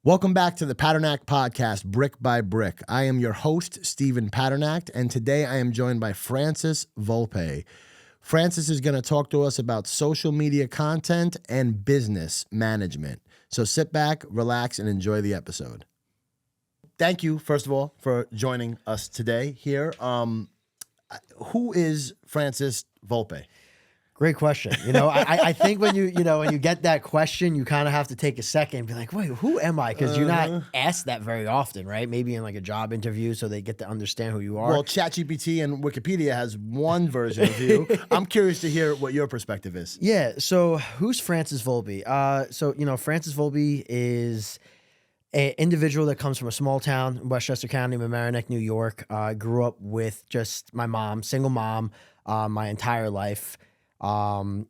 Welcome back to the Padernacht Podcast, Brick by Brick. I am your host, Stephen Padernacht, and today I am joined by Francis Volpe. Francis is going to talk to us about social media content and business management. So sit back, relax, and enjoy the episode. Thank you, first of all, for joining us today here. Who is Francis Volpe? Great question. I think when you get that question, you kind of have to take a second and be like, wait, who am I? Because you're not asked that very often, right? Maybe in like a job interview so they get to understand who you are. Well, ChatGPT and Wikipedia has one version of you. I'm curious to hear what your perspective is. Yeah. So who's Francis Volpe? Francis Volpe is an individual that comes from a small town in Westchester County, Padernacht, New York. Grew up with just my mom, single mom, my entire life. I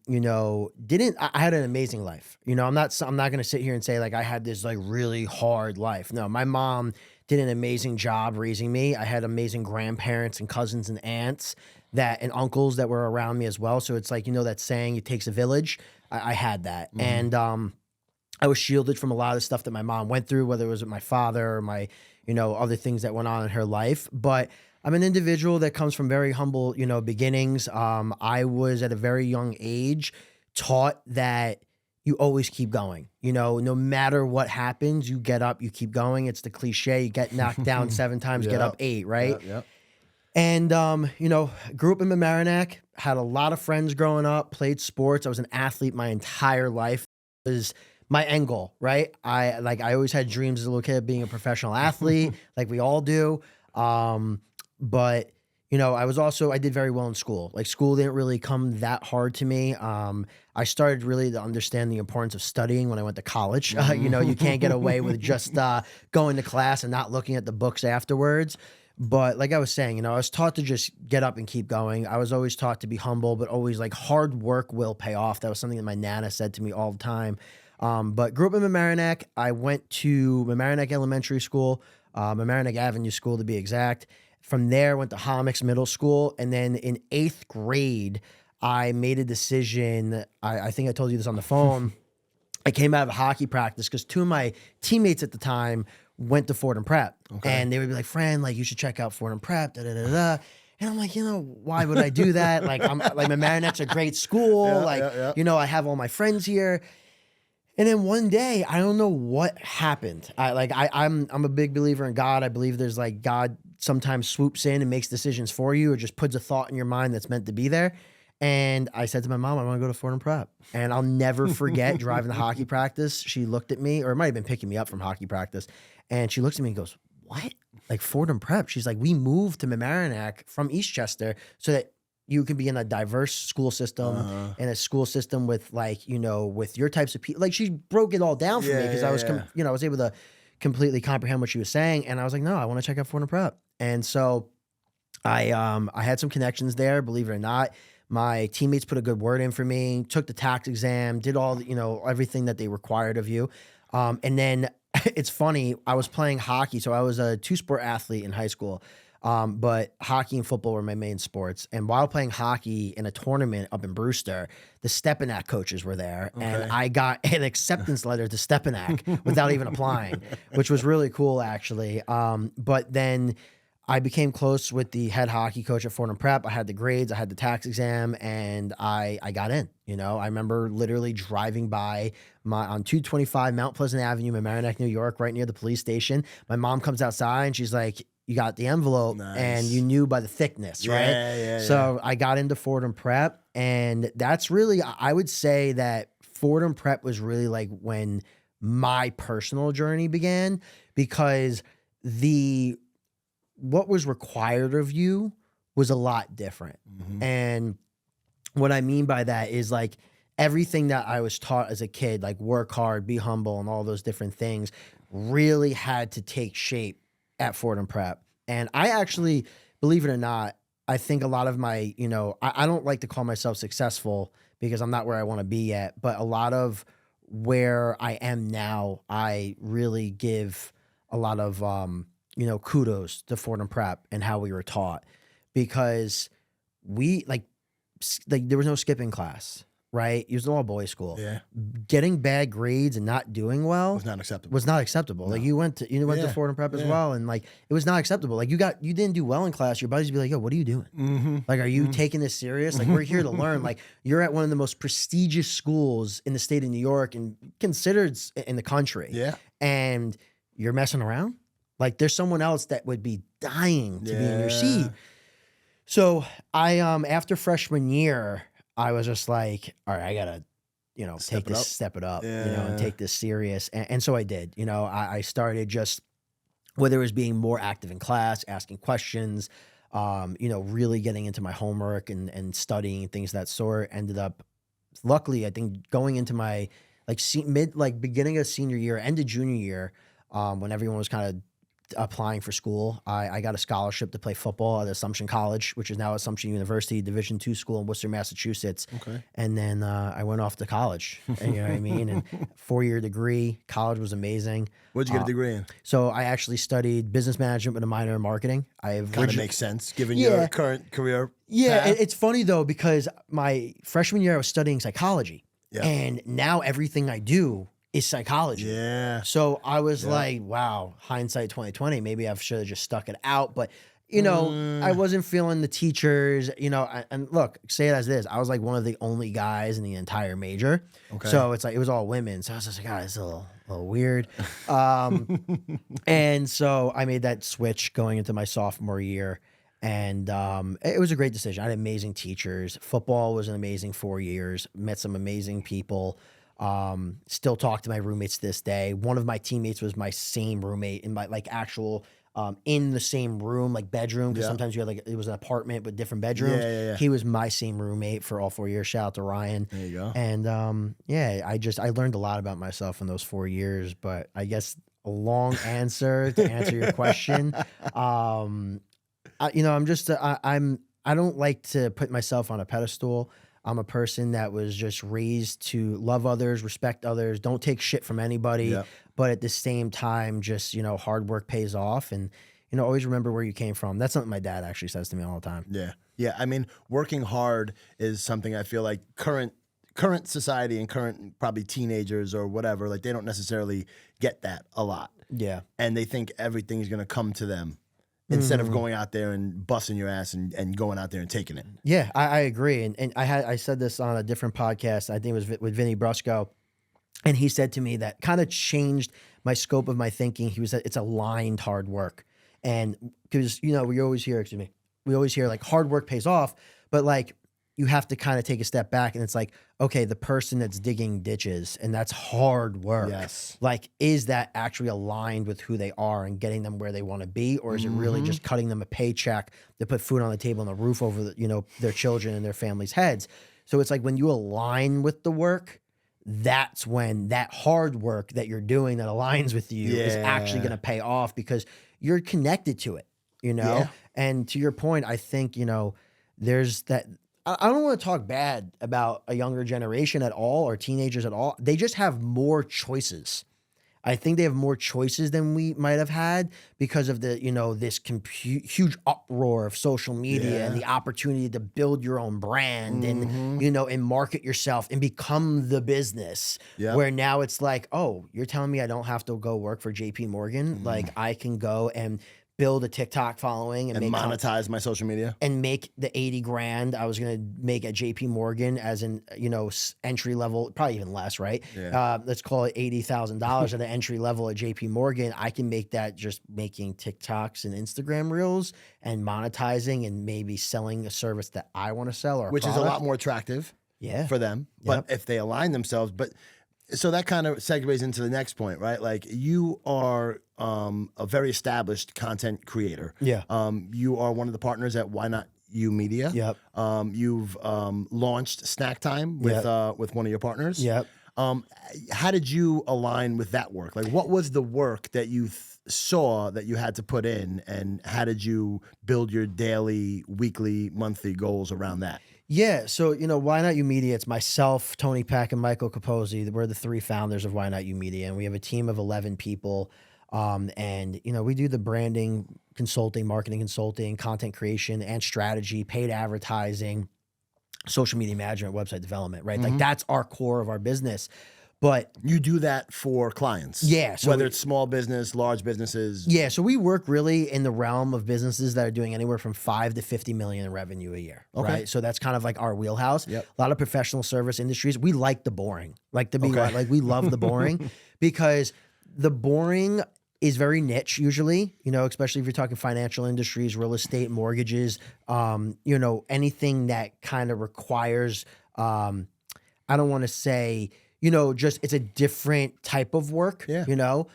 had an amazing life. I'm not going to sit here and say like I had this like really hard life. No, my mom did an amazing job raising me. I had amazing grandparents and cousins and aunts and uncles that were around me as well. So it's like, that saying, it takes a village. I had that. Mm-hmm. And, I was shielded from a lot of stuff that my mom went through, whether it was with my father or my, other things that went on in her life. But I'm an individual that comes from very humble, beginnings. I was at a very young age taught that you always keep going. No matter what happens, you get up, you keep going. It's the cliche, you get knocked down 7 times, get up 8, right? Yep. And, grew up in Padernacht, had a lot of friends growing up, played sports. I was an athlete my entire life. It was my end goal, right? I always had dreams as a little kid of being a professional athlete, like we all do. But I did very well in school. Like school didn't really come that hard to me. I started really to understand the importance of studying when I went to college. You can't get away with just going to class and not looking at the books afterwards. But like I was saying, I was taught to just get up and keep going. I was always taught to be humble, but always like hard work will pay off. That was something that my Nana said to me all the time. But grew up in Padernacht. I went to Padernacht Elementary School, Padernacht Avenue School to be exact. From there, went to Homix Middle School. And then in 8th grade, I made a decision. I think I told you this on the phone. I came out of hockey practice because 2 of my teammates at the time went to Fordham Prep. Okay. And they would be like, Fran, like you should check out Fordham Prep, da-da-da-da. And I'm like, why would I do that? Like, Padernacht's a great school. I have all my friends here. And then one day, I don't know what happened. I'm a big believer in God. I believe there's like God sometimes swoops in and makes decisions for you or just puts a thought in your mind that's meant to be there. And I said to my mom, I want to go to Fordham Prep. And I'll never forget driving to hockey practice. She looked at me, or it might have been picking me up from hockey practice. And she looks at me and goes, what? Like Fordham Prep? She's like, we moved to Padernacht from Eastchester so that you can be in a diverse school system and a school system with with your types of people. Like she broke it all down for me because I was able to completely comprehend what she was saying. And I was like, no, I want to check out Fordham Prep. And so I had some connections there, believe it or not. My teammates put a good word in for me, took the tax exam, did all, everything that they required of you. And then it's funny, I was playing hockey. So I was a 2-sport athlete in high school. But hockey and football were my main sports. And while playing hockey in a tournament up in Brewster, the Stepanak coaches were there. Okay. And I got an acceptance letter to Stepanak without even applying, which was really cool, actually. But then I became close with the head hockey coach at Fordham Prep. I had the grades, I had the tax exam, and I got in. I remember literally driving by on 225 Mount Pleasant Avenue in Padernacht, New York, right near the police station. My mom comes outside and she's like, you got the envelope. Nice. And you knew by the thickness, right? Yeah. So I got into Fordham Prep, and that's really, I would say that Fordham Prep was really like when my personal journey began, because what was required of you was a lot different. Mm-hmm. And what I mean by that is like everything that I was taught as a kid, like work hard, be humble, and all those different things really had to take shape at Fordham Prep. And I actually, believe it or not, I think a lot of my, I don't like to call myself successful because I'm not where I want to be yet, but a lot of where I am now, I really give a lot of, kudos to Fordham Prep and how we were taught, because we there was no skipping class. right? It was an all boys school. Yeah. Getting bad grades and not doing well Was not acceptable. was not acceptable. No. Like you went to Yeah. Fordham Prep as Yeah. well, and like it was not acceptable. Like you didn't do well in class. Your buddies would be like, "Yo, what are you doing? Mm-hmm. Like, are you taking this serious? Like, we're here to learn. Like, you're at one of the most prestigious schools in the state of New York and considered in the country, Yeah. and you're messing around. Like, there's someone else that would be dying to be in your seat." So I after freshman year, I was just like, all right, I gotta, step it up, and take this serious. And so I did. I started just, whether it was being more active in class, asking questions, really getting into my homework and studying things of that sort. Ended up, luckily, I think going into my beginning of senior year, end of junior year, when everyone was kind of applying for school, I got a scholarship to play football at Assumption College, which is now Assumption University, Division II school in Worcester, Massachusetts. Okay. And then I went off to college, and, you know what I mean? And 4-year degree, college was amazing. What'd you get a degree in? So I actually studied business management with a minor in marketing. Kind of makes sense given your current career. Yeah, path. it's funny though, because my freshman year I was studying psychology, and now everything I do is psychology. Yeah. So I was like, wow, hindsight 2020, maybe I should have just stuck it out. But, I wasn't feeling the teachers, and look, say it as it is. I was like one of the only guys in the entire major. Okay. So it's like, it was all women. So I was just like, it's a little weird. And so I made that switch going into my sophomore year. And it was a great decision. I had amazing teachers. Football was an amazing 4 years. Met some amazing people. Still talk to my roommates to this day. One of my teammates was my same roommate in my actual in the same room, like bedroom. Because sometimes you had it was an apartment with different bedrooms. Yeah. He was my same roommate for all 4 years. Shout out to Ryan. There you go. And I learned a lot about myself in those 4 years. But I guess a long answer to answer your question. I don't like to put myself on a pedestal. I'm a person that was just raised to love others, respect others, don't take shit from anybody, but at the same time, just, hard work pays off, and, always remember where you came from. That's something my dad actually says to me all the time. Yeah. Yeah. I mean, working hard is something I feel like current society and current probably teenagers or whatever, like they don't necessarily get that a lot. Yeah. And they think everything's going to come to them instead of going out there and busting your ass and going out there and taking it. Yeah, I agree. And I said this on a different podcast. I think it was with Vinny Brusco. And he said to me that kind of changed my scope of my thinking. He was that it's aligned hard work. And because, we always hear like hard work pays off, but like you have to kind of take a step back, and it's like, okay, the person that's digging ditches, and that's hard work. Yes. Like, is that actually aligned with who they are and getting them where they want to be? Or is it really just cutting them a paycheck to put food on the table and a roof over their children and their families' heads? So it's like when you align with the work, that's when that hard work that you're doing that aligns with you is actually going to pay off, because you're connected to it, Yeah. And to your point, I think, there's that. I don't want to talk bad about a younger generation at all, or teenagers at all. They just have more choices. I think they have more choices than we might have had because of the, this huge uproar of social media and the opportunity to build your own brand and, and market yourself and become the business. Where now it's like, oh, you're telling me I don't have to go work for JP Morgan? Like, I can go and build a TikTok following and monetize my social media and make the 80 grand I was going to make at JP Morgan as an, entry level, probably even less, right? Yeah. Let's call it $80,000 at the entry level at JP Morgan. I can make that just making TikToks and Instagram reels and monetizing and maybe selling a service that I want to sell, or which is a lot more attractive for them. But if they align themselves, so that kind of segues into the next point, right? Like, you are a very established content creator. Yeah. You are one of the partners at Why Not You Media. Yep. You've launched Snack Time with one of your partners. Yep. How did you align with that work? Like, what was the work that you saw that you had to put in, and how did you build your daily, weekly, monthly goals around that? Yeah, so, Why Not You Media, it's myself, Tony Pack, and Michael Capozzi. We're the three founders of Why Not You Media, and we have a team of 11 people. And, we do the branding, consulting, marketing consulting, content creation, and strategy, paid advertising. social media management, website development, right? Like that's our core of our business. But You do that for clients. Yeah, so whether it's small business, large businesses. yeah, so we work really in the realm of businesses that are doing anywhere from 5 to 50 million in revenue a year, right? So that's kind of like our wheelhouse. Yep. A lot of professional service industries, we like the boring. Like to be Okay. like we love the boring because the boring is very niche usually, you know, especially if you're talking financial industries, real estate, mortgages, you know, anything that kind of requires I don't want to say, you know, just it's a different type of work, you know?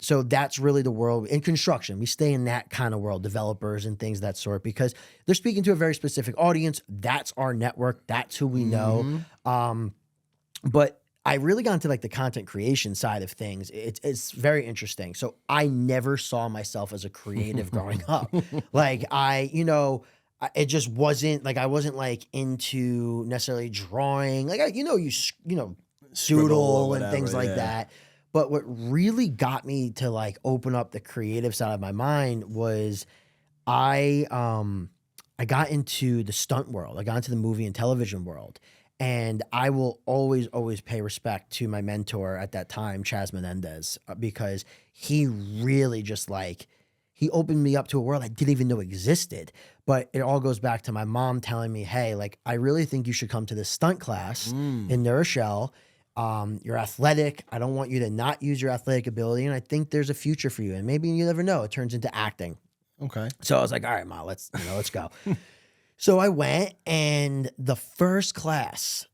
So that's really the world in construction. We stay in that kind of world, developers and things of that sort, because they're speaking to a very specific audience. That's our network. That's who we know. But I really got into like the content creation side of things. It's very interesting. So I never saw myself as a creative growing up. Like you know, it just wasn't like I wasn't like into necessarily drawing. Like you know, you know, doodle and things like that. But what really got me to like open up the creative side of my mind was I got into the stunt world. I got into the movie and television world. And I will always, always pay respect to my mentor at that time, Chaz Menendez, because he really just like, he opened me up to a world I didn't even know existed. But it all goes back to my mom telling me, hey, like, I really think you should come to this stunt class in New Rochelle. You're athletic. I don't want you to not use your athletic ability. And I think there's a future for you. And maybe you never know, it turns into acting. Okay. So I was like, all right, Ma, let's go. So I went, and the first class,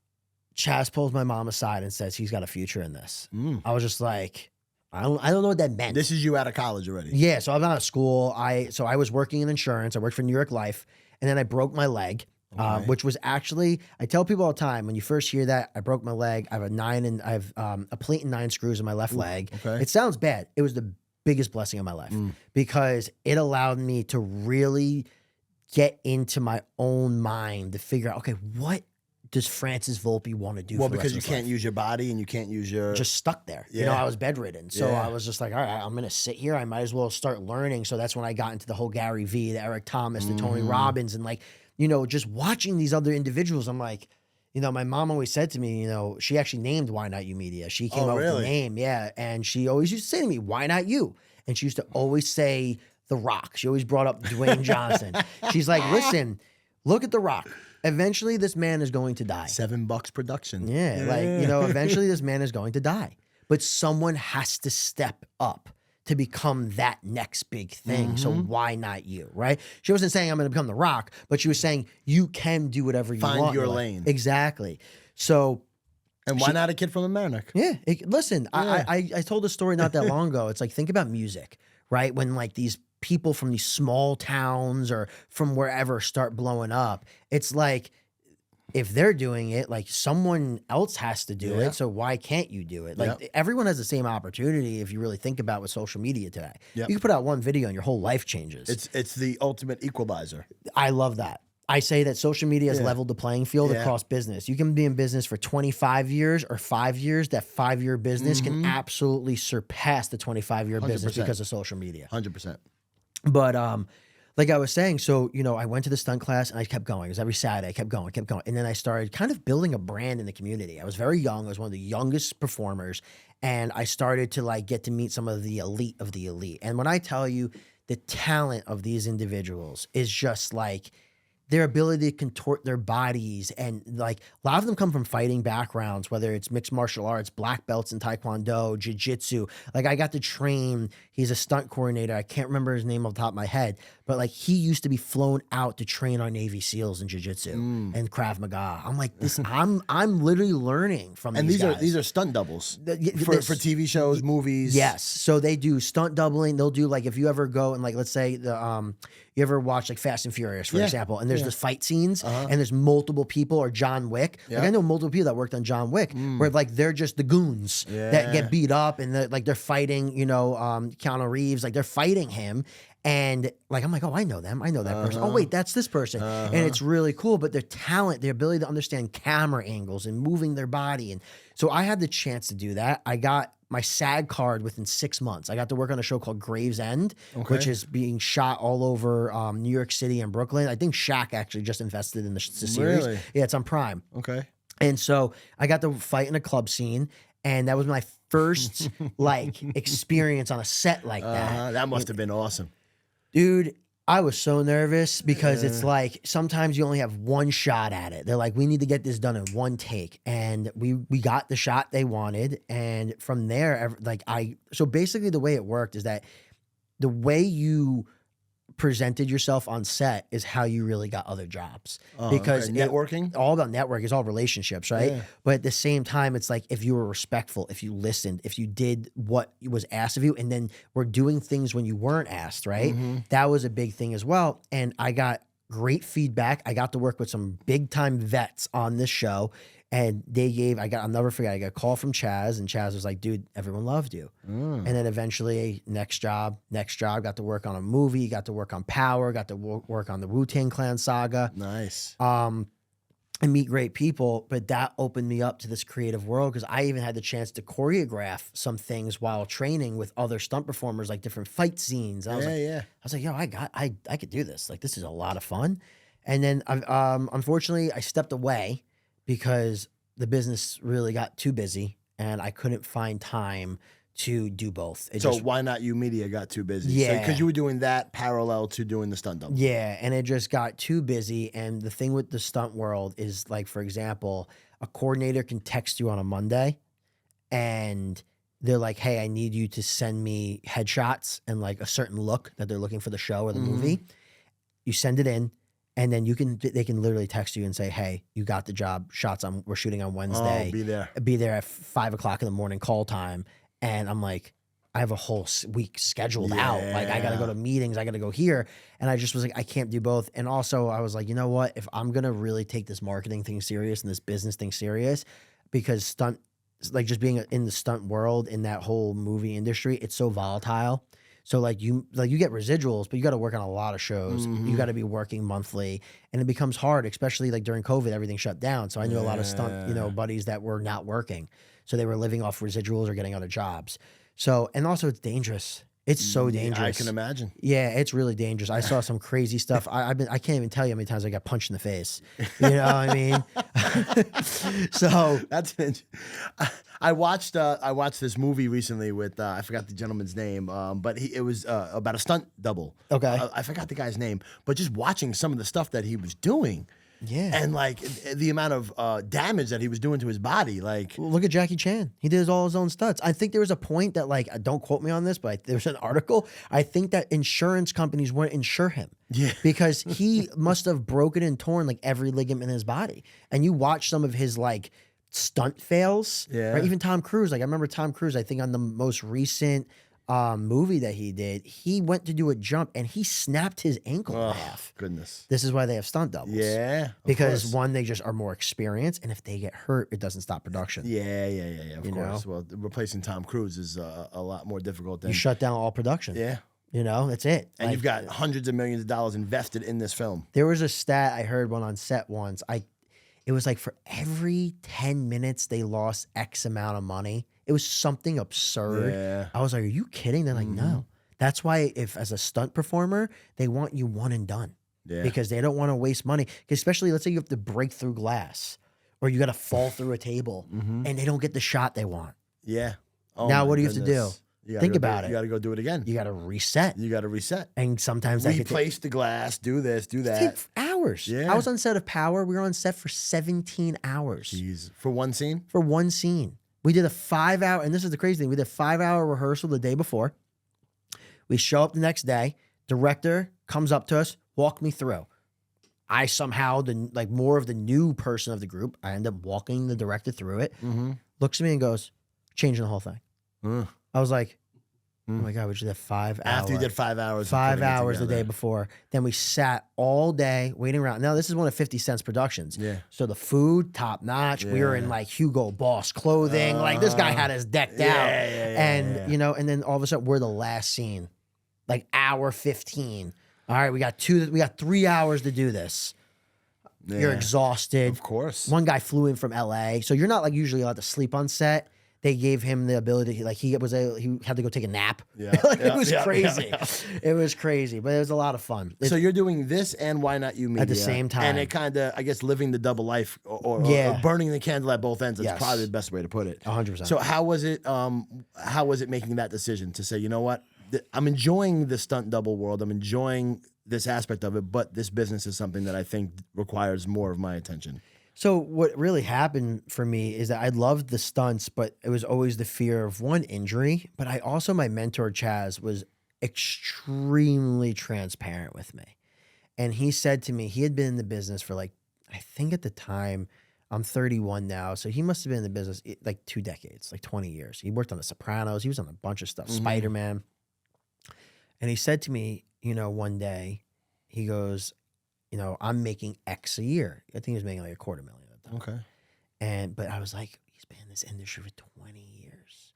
Chaz pulls my mom aside and says he's got a future in this. I was just like, I don't know what that meant. This is you out of college already. Yeah, so I'm out of school. I was working in insurance. I worked for New York Life, and then I broke my leg, which was actually, I tell people all the time, when you first hear that, I broke my leg. I have a plate and 9 screws in my left leg. Okay. It sounds bad. It was the biggest blessing of my life because it allowed me to really get into my own mind to figure out, okay, what does Francis Volpe want to do? Well, for the because rest you of his can't life? use your body and you can't use your... Just stuck there. You know, I was bedridden. So I was just like, all right, I'm going to sit here. I might as well start learning. So that's when I got into the whole Gary Vee, the Eric Thomas, the Tony Robbins, and like, you know, just watching these other individuals. I'm like, you know, my mom always said to me, you know, she actually named Why Not You Media. She came up with the name. Yeah. And she always used to say to me, why not you? And she used to always say The Rock. She always brought up Dwayne Johnson. She's like, listen, look at The Rock. Eventually, this man is going to die. $7 production. Yeah, like, you know, eventually this man is going to die. But someone has to step up to become that next big thing. So why not you, right? She wasn't saying I'm going to become The Rock, but she was saying you can do whatever you want. Find your lane. Exactly. So... And why not a kid from Padernacht? Yeah. Listen, I told a story not that long ago. It's like, think about music, right? When like these people from these small towns or from wherever start blowing up, it's like, if they're doing it, like someone else has to do it. So why can't you do it? Like everyone has the same opportunity if you really think about with social media today. You can put out one video and your whole life changes. It's the ultimate equalizer. I love that. I say that social media has leveled the playing field across business. You can be in business for 25 years or 5 years. That 5-year business can absolutely surpass the 25-year business because of social media. 100%. But like I was saying, so, you know, I went to the stunt class and I kept going. It was every Saturday. I kept going. And then I started kind of building a brand in the community. I was very young. I was one of the youngest performers. And I started to like get to meet some of the elite of the elite. And when I tell you the talent of these individuals is just like their ability to contort their bodies. And like a lot of them come from fighting backgrounds, whether it's mixed martial arts, black belts in Taekwondo, jiu-jitsu. Like I got to train, he's a stunt coordinator. I can't remember his name off the top of my head, but like he used to be flown out to train our Navy SEALs in jiu-jitsu and Krav Maga. I'm like, this, I'm literally learning from these guys. These are stunt doubles for TV shows, movies. Yes. So they do stunt doubling. They'll do like, if you ever go and like, let's say you ever watch like Fast and Furious, for example, and there's the fight scenes and there's multiple people, or John Wick. Like I know multiple people that worked on John Wick where like they're just the goons that get beat up and they're fighting, you know, Keanu Reeves, like they're fighting him. And like, I'm like, oh, I know them. I know that person. Oh, wait, that's this person. And it's really cool. But their talent, their ability to understand camera angles and moving their body. And so I had the chance to do that. I got my SAG card within 6 months. I got to work on a show called Gravesend, Okay. which is being shot all over New York City and Brooklyn. I think Shaq actually just invested in the series. Really? Yeah, it's on Prime. Okay. And so I got to fight in a club scene, and that was my first like experience on a set like that. That must have been awesome. Dude, I was so nervous because it's like sometimes you only have one shot at it. They're like, we need to get this done in one take. And we got the shot they wanted. And from there, so basically the way it worked is that the way you presented yourself on set is how you really got other jobs. Because networking? All about network is all relationships, right? Yeah. But at the same time, it's like if you were respectful, if you listened, if you did what was asked of you, and then were doing things when you weren't asked, right? That was a big thing as well. And I got great feedback. I got to work with some big time vets on this show. And I'll never forget, I got a call from Chaz, and Chaz was like, dude, everyone loved you. And then eventually, next job, got to work on a movie, got to work on Power, got to work on the Wu-Tang Clan saga. Nice. And meet great people, but that opened me up to this creative world because I even had the chance to choreograph some things while training with other stunt performers, like different fight scenes. And I was like, yo, I could do this. Like, this is a lot of fun. And then, unfortunately, I stepped away because the business really got too busy and I couldn't find time to do both. Why Not You Media got too busy? Yeah. Because you were doing that parallel to doing the stunt double. Yeah, and it just got too busy. And the thing with the stunt world is, like, for example, a coordinator can text you on a Monday and they're like, hey, I need you to send me headshots and like a certain look that they're looking for the show or the movie. You send it in. And then they can literally text you and say, hey, you got the job, we're shooting on Wednesday. Oh, be there. Be there at 5 o'clock in the morning, call time. And I'm like, I have a whole week scheduled out. Like, I got to go to meetings, I got to go here. And I just was like, I can't do both. And also I was like, you know what? If I'm going to really take this marketing thing serious and this business thing serious, because like just being in the stunt world, in that whole movie industry, it's so volatile. So like you get residuals, but you got to work on a lot of shows. You got to be working monthly, and it becomes hard, especially like during COVID, everything shut down. So I knew a lot of stunt, buddies that were not working. So they were living off residuals or getting other jobs. So, and also it's dangerous. It's so dangerous. I can imagine. Yeah, it's really dangerous. I saw some crazy stuff. I can't even tell you how many times I got punched in the face. You know what I mean? So that's I watched this movie recently with I forgot the gentleman's name, but it was about a stunt double. Okay. I forgot the guy's name, but just watching some of the stuff that he was doing. Yeah. And like the amount of damage that he was doing to his body. Like, look at Jackie Chan. He did all his own stunts. I think there was a point that, like, don't quote me on this, but there's an article. I think that insurance companies wouldn't insure him. Yeah. Because he must have broken and torn like every ligament in his body. And you watch some of his like stunt fails. Yeah. Right? Even Tom Cruise. Like, I remember Tom Cruise, I think on the most recent movie that he did, he went to do a jump and he snapped his ankle in half. Goodness. This is why they have stunt doubles. Yeah. Because one, they just are more experienced, and if they get hurt, it doesn't stop production. Yeah. Of course. know? Well, replacing Tom Cruise is a lot more difficult than You shut down all production. Yeah. That's it. And you've got hundreds of millions of dollars invested in this film. There was a stat I heard one on set once. It was like for every 10 minutes they lost X amount of money. It was something absurd. Yeah. I was like, are you kidding? They're like, no. That's why if as a stunt performer, they want you one and done. Yeah. Because they don't want to waste money. Especially, let's say you have to break through glass or you got to fall through a table and they don't get the shot they want. Yeah. Oh, now my what do you have to do? goodness. Think about it. You got to go do it again. You got to reset. You got to reset. And sometimes that could Replace the glass, do this, do that. take hours. Yeah. I was on set of Power. We were on set for 17 hours. Jeez. For one scene? For one scene. We did a 5-hour, and this is the crazy thing, we did a 5-hour rehearsal the day before. We show up the next day. Director comes up to us, walk me through. I somehow, more of the new person of the group, I end up walking the director through it, looks at me and goes, changing the whole thing. I was like, oh my God, we just did 5 hours. After you did 5 hours. 5 hours the day before. Then we sat all day waiting around. Now, this is one of 50 Cent's productions. Yeah. So the food, top notch. We were in like Hugo Boss clothing. Like this guy had us decked out. And, and then all of a sudden we're the last scene. Like hour 15. All right, we got 3 hours to do this. Yeah. You're exhausted. Of course. One guy flew in from LA. So you're not like usually allowed to sleep on set. they gave him the ability, like he had to go take a nap. Yeah. Like, Yeah, it was yeah, crazy. yeah. It was crazy, but it was a lot of fun. So you're doing this and Why Not You Media At the same time. and it kind of, I guess, living the double life or burning the candle at both ends. That's Yes. probably the best way to put it. 100%. So how was it? How was it making that decision to say, you know what, I'm enjoying the stunt double world. I'm enjoying this aspect of it, but this business is something that I think requires more of my attention. So what really happened for me is that I loved the stunts, but it was always the fear of one, injury, but I also, my mentor Chaz was extremely transparent with me. And he said to me, he had been in the business for like, I think at the time, I'm 31 now, so he must have been in the business like 2 decades, like 20 years. He worked on The Sopranos. He was on a bunch of stuff, Spider-Man. And he said to me, you know, one day, he goes, you know, I'm making X a year. I think he was making like $250,000 at the time. Okay. But I was like, he's been in this industry for 20 years.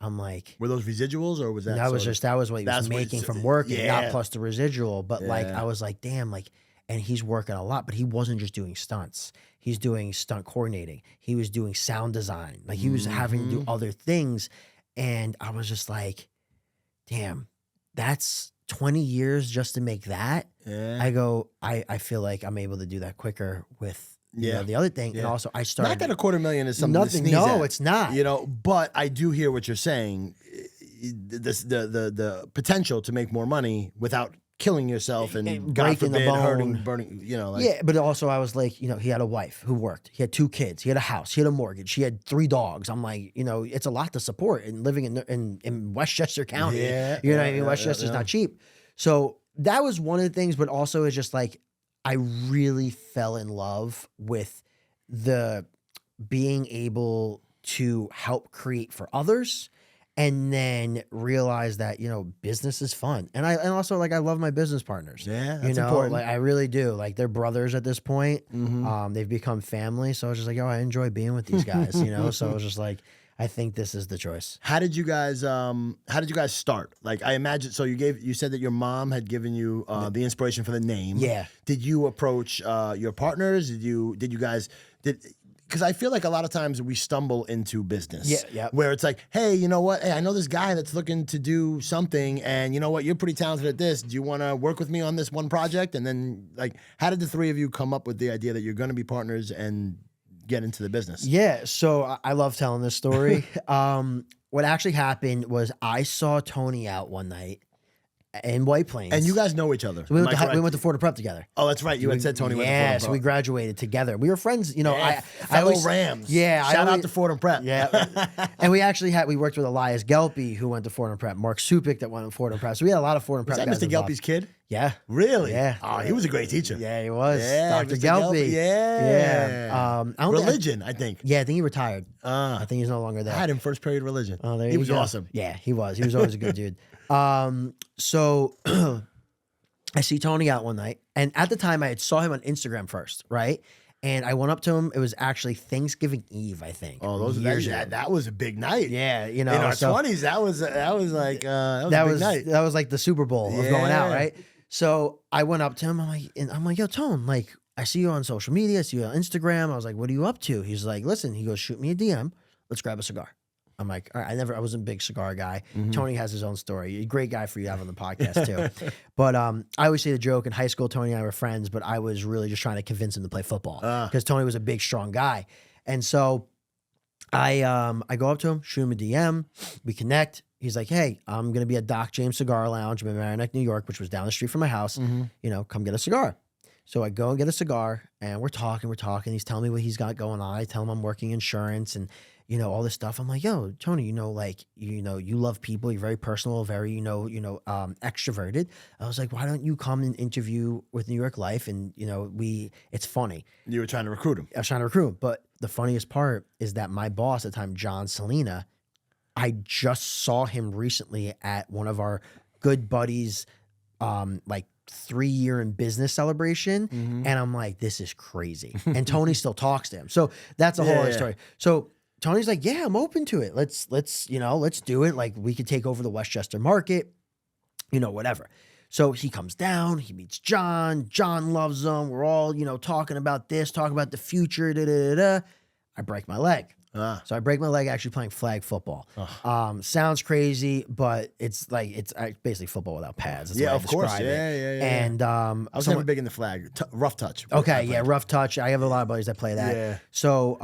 I'm like, Were those residuals or was that? that was what he was making from working, not plus the residual. But like, I was like, damn, like, and he's working a lot, but he wasn't just doing stunts. He's doing stunt coordinating. He was doing sound design. Like he was having to do other things. And I was just like, damn, that's 20 years just to make that. Yeah. I go, I feel like I'm able to do that quicker with you know, the other thing. And also I started. Not that $250,000 is something to sneeze at, it's not. You know, but I do hear what you're saying. The potential to make more money without killing yourself and God breaking the forbid, bone, hurting, burning, you know. Like, yeah, but also I was like, you know, he had a wife who worked. He had 2 kids. He had a house. He had a mortgage. He had 3 dogs. I'm like, you know, it's a lot to support. And living in Westchester County, you know what I mean? Westchester's not cheap. So that was one of the things, but also it's just like, I really fell in love with the being able to help create for others. And then realize that, you know, business is fun. And also like, I love my business partners. Yeah, that's you know, important. like I really do. Like they're brothers at this point. They've become family. So I was just like, oh, I enjoy being with these guys, you know? So I was just like, I think this is the choice. How did you guys start? Like I imagine, so you said that your mom had given you the inspiration for the name. Yeah. Did you approach your partners? Because I feel like a lot of times we stumble into business. Yeah. Where it's like, hey, you know what? Hey, I know this guy that's looking to do something, and you know what? You're pretty talented at this. Do you want to work with me on this one project? And then, like, how did the 3 of you come up with the idea that you're going to be partners and get into the business? Yeah. So I love telling this story. What actually happened was I saw Tony out one night in White Plains. And you guys know each other. So we went to Florida Prep together. Oh, that's right. You had said Tony went to Florida Prep. Yeah, so we graduated together. We were friends, you know. Yeah, I always, Rams. Yeah. Shout out to Fordham Prep. Yeah. And we actually we worked with Elias Gelpy, who went to Fordham Prep, Mark Supik that went to Fordham Prep. So we had a lot of Fordham Prep Was that guys Mr. involved. Gelpy's kid? Yeah. Really? Yeah. Oh, he was a great teacher. Yeah, he was. Yeah, Dr. Mr. Gelpy. Yeah. Religion, I think. Yeah, I think he retired. I think he's no longer there. I had him first period religion. Oh, there he was awesome. Yeah, he was. He was always a good dude. So I see Tony out one night, and at the time I had saw him on Instagram first, right? And I went up to him. It was actually Thanksgiving Eve, I think. Oh, that was a big night. Yeah, you know, in our 20s, that was like a big night. That was like the Super Bowl of going out, right? So I went up to him. I'm like, yo, Tone, like I see you on social media. I see you on Instagram. I was like, what are you up to? He's like, listen. He goes, shoot me a DM. Let's grab a cigar. I'm like, all right, I wasn't a big cigar guy. Tony has his own story. A great guy for you to have on the podcast too. But I always say the joke, in high school, Tony and I were friends, but I was really just trying to convince him to play football because Tony was a big, strong guy. And so I go up to him, shoot him a DM, we connect. He's like, hey, I'm going to be at Doc James Cigar Lounge in Padernacht, New York, which was down the street from my house. You know, come get a cigar. So I go and get a cigar, and we're talking. He's telling me what he's got going on. I tell him I'm working insurance and, you know, all this stuff. I'm like, yo, Tony, you know, you love people. You're very personal, very, extroverted. I was like, why don't you come and interview with New York Life? And, you know, it's funny. You were trying to recruit him. I was trying to recruit him. But the funniest part is that my boss at the time, John Salina, I just saw him recently at one of our good buddies, 3-year in business celebration. And I'm like, this is crazy. And Tony still talks to him. So that's a whole other story. So Tony's like, yeah, I'm open to it. Let's do it. Like we could take over the Westchester market, you know, whatever. So he comes down, he meets John. John loves him. We're all, you know, talking about this, talking about the future. I break my leg. So I break my leg actually playing flag football. Sounds crazy, but it's basically football without pads. That's the way I of course. describe it. Yeah. And I was never big in the flag. Rough touch. Okay, yeah, rough touch. I have a lot of buddies that play that. Yeah. So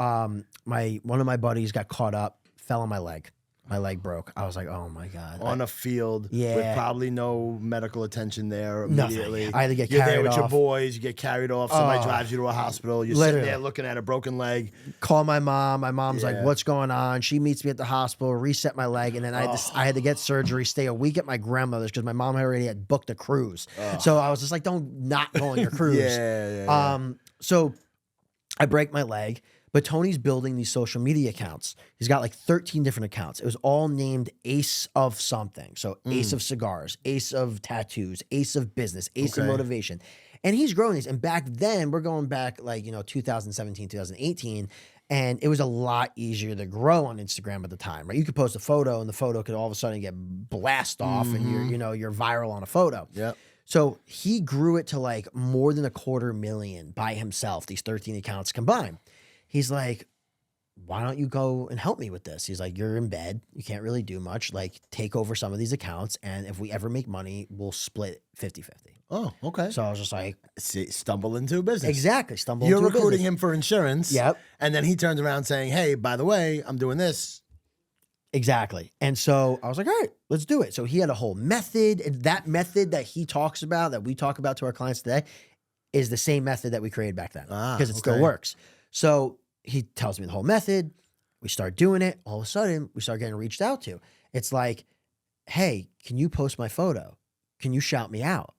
one of my buddies got caught up, fell on my leg. My leg broke. I was like, oh my God. On a field with probably no medical attention there immediately. Nothing. I had to get You're carried there with off. your boys. You get carried off. Somebody drives you to a hospital. You're sitting there looking at a broken leg. Call my mom. My mom's like, what's going on? She meets me at the hospital, reset my leg. And then I had to get surgery, stay a week at my grandmother's because my mom already had booked a cruise. So I was just like, don't not go on your cruise. So I break my leg. But Tony's building these social media accounts. He's got like 13 different accounts. It was all named Ace of something. So Ace of cigars, Ace of tattoos, Ace of business, Ace of motivation. And he's growing these. And back then, we're going back like, 2017, 2018. And it was a lot easier to grow on Instagram at the time, right? You could post a photo and the photo could all of a sudden get blast off and you're viral on a photo. Yeah. So he grew it to like more than 250,000 by himself, these 13 accounts combined. He's like, why don't you go and help me with this? He's like, you're in bed. You can't really do much. Like, take over some of these accounts. And if we ever make money, we'll split 50-50. Oh, okay. So I was just like, stumble into a business. Exactly. You're recruiting him for insurance. Yep. And then he turns around saying, hey, by the way, I'm doing this. Exactly. And so I was like, all right, let's do it. So he had a whole method. And that method that he talks about, that we talk about to our clients today, is the same method that we created back then because it still works. So he tells me the whole method. We start doing it. All of a sudden, we start getting reached out to. It's like, hey, can you post my photo? Can you shout me out?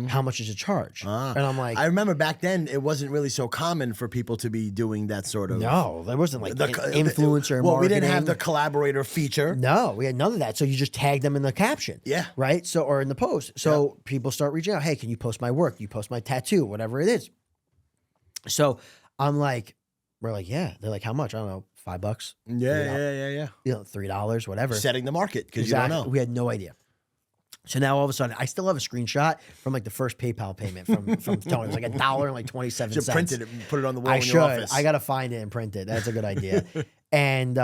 How much does it charge? And I'm like, I remember back then it wasn't really so common for people to be doing that sort of. No, there wasn't like influencer marketing. We didn't have the collaborator feature. No, we had none of that. So you just tag them in the caption. Yeah. Right. So, or in the post. So people start reaching out. Hey, can you post my work? You post my tattoo, whatever it is. So I'm like, we're like, yeah. They're like, how much? I don't know, $5. Yeah. $3, whatever. Setting the market because you don't know. We had no idea. So now all of a sudden, I still have a screenshot from like the first PayPal payment from Tony. It was like $1 and like 27 cents. You printed it and put it on the wall in your your office. I got to find it and print it. That's a good idea. And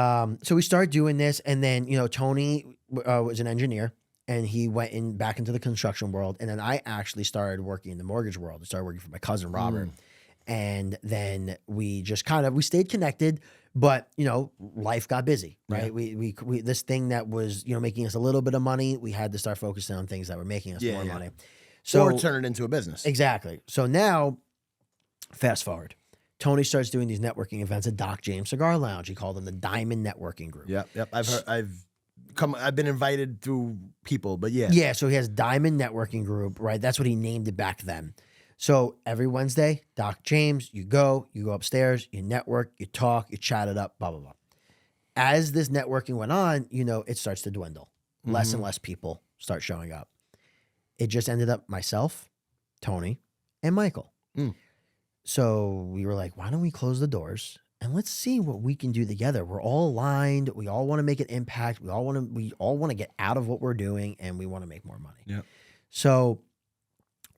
so we started doing this. And then, Tony was an engineer and he went back into the construction world. And then I actually started working in the mortgage world. I started working for my cousin, Robert. And then we just we stayed connected, but life got busy, right? Yeah. We this thing that was, making us a little bit of money, we had to start focusing on things that were making us more money. So or turn it into a business. Exactly. So now, fast forward. Tony starts doing these networking events at Doc James Cigar Lounge. He called them the Diamond Networking Group. Yep. I've been invited through people, but yeah. Yeah, so he has Diamond Networking Group, right? That's what he named it back then. So every Wednesday, Doc James, you go upstairs, you network, you talk, you chat it up, blah, blah, blah. As this networking went on, it starts to dwindle. Less and less people start showing up. It just ended up myself, Tony, and Michael. So we were like, why don't we close the doors and let's see what we can do together. We're all aligned. We all want to make an impact. We all want to get out of what we're doing and we want to make more money. Yeah. So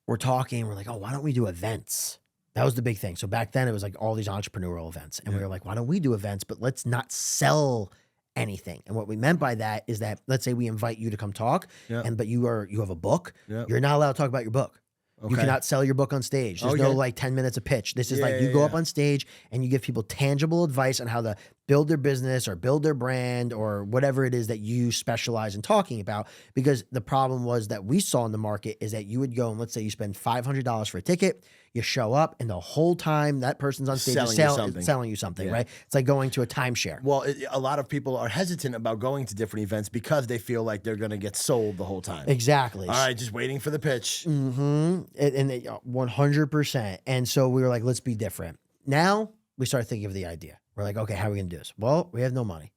we're talking, we're like, oh, why don't we do events? That was the big thing. So back then it was like all these entrepreneurial events. And we were like, why don't we do events, but let's not sell anything. And what we meant by that is that, let's say we invite you to come talk, but you have a book. You're not allowed to talk about your book. Okay. You cannot sell your book on stage. There's no like 10 minutes of pitch. This is you go up on stage and you give people tangible advice on how to build their business or build their brand or whatever it is that you specialize in talking about. Because the problem was that we saw in the market is that you would go and let's say you spend $500 for a ticket, you show up and the whole time that person's on stage is selling you something, right? It's like going to a timeshare. Well, a lot of people are hesitant about going to different events because they feel like they're going to get sold the whole time. Exactly. All right, just waiting for the pitch. And 100%. And so we were like, let's be different. Now we started thinking of the idea. We're like, okay, how are we going to do this? Well, we have no money.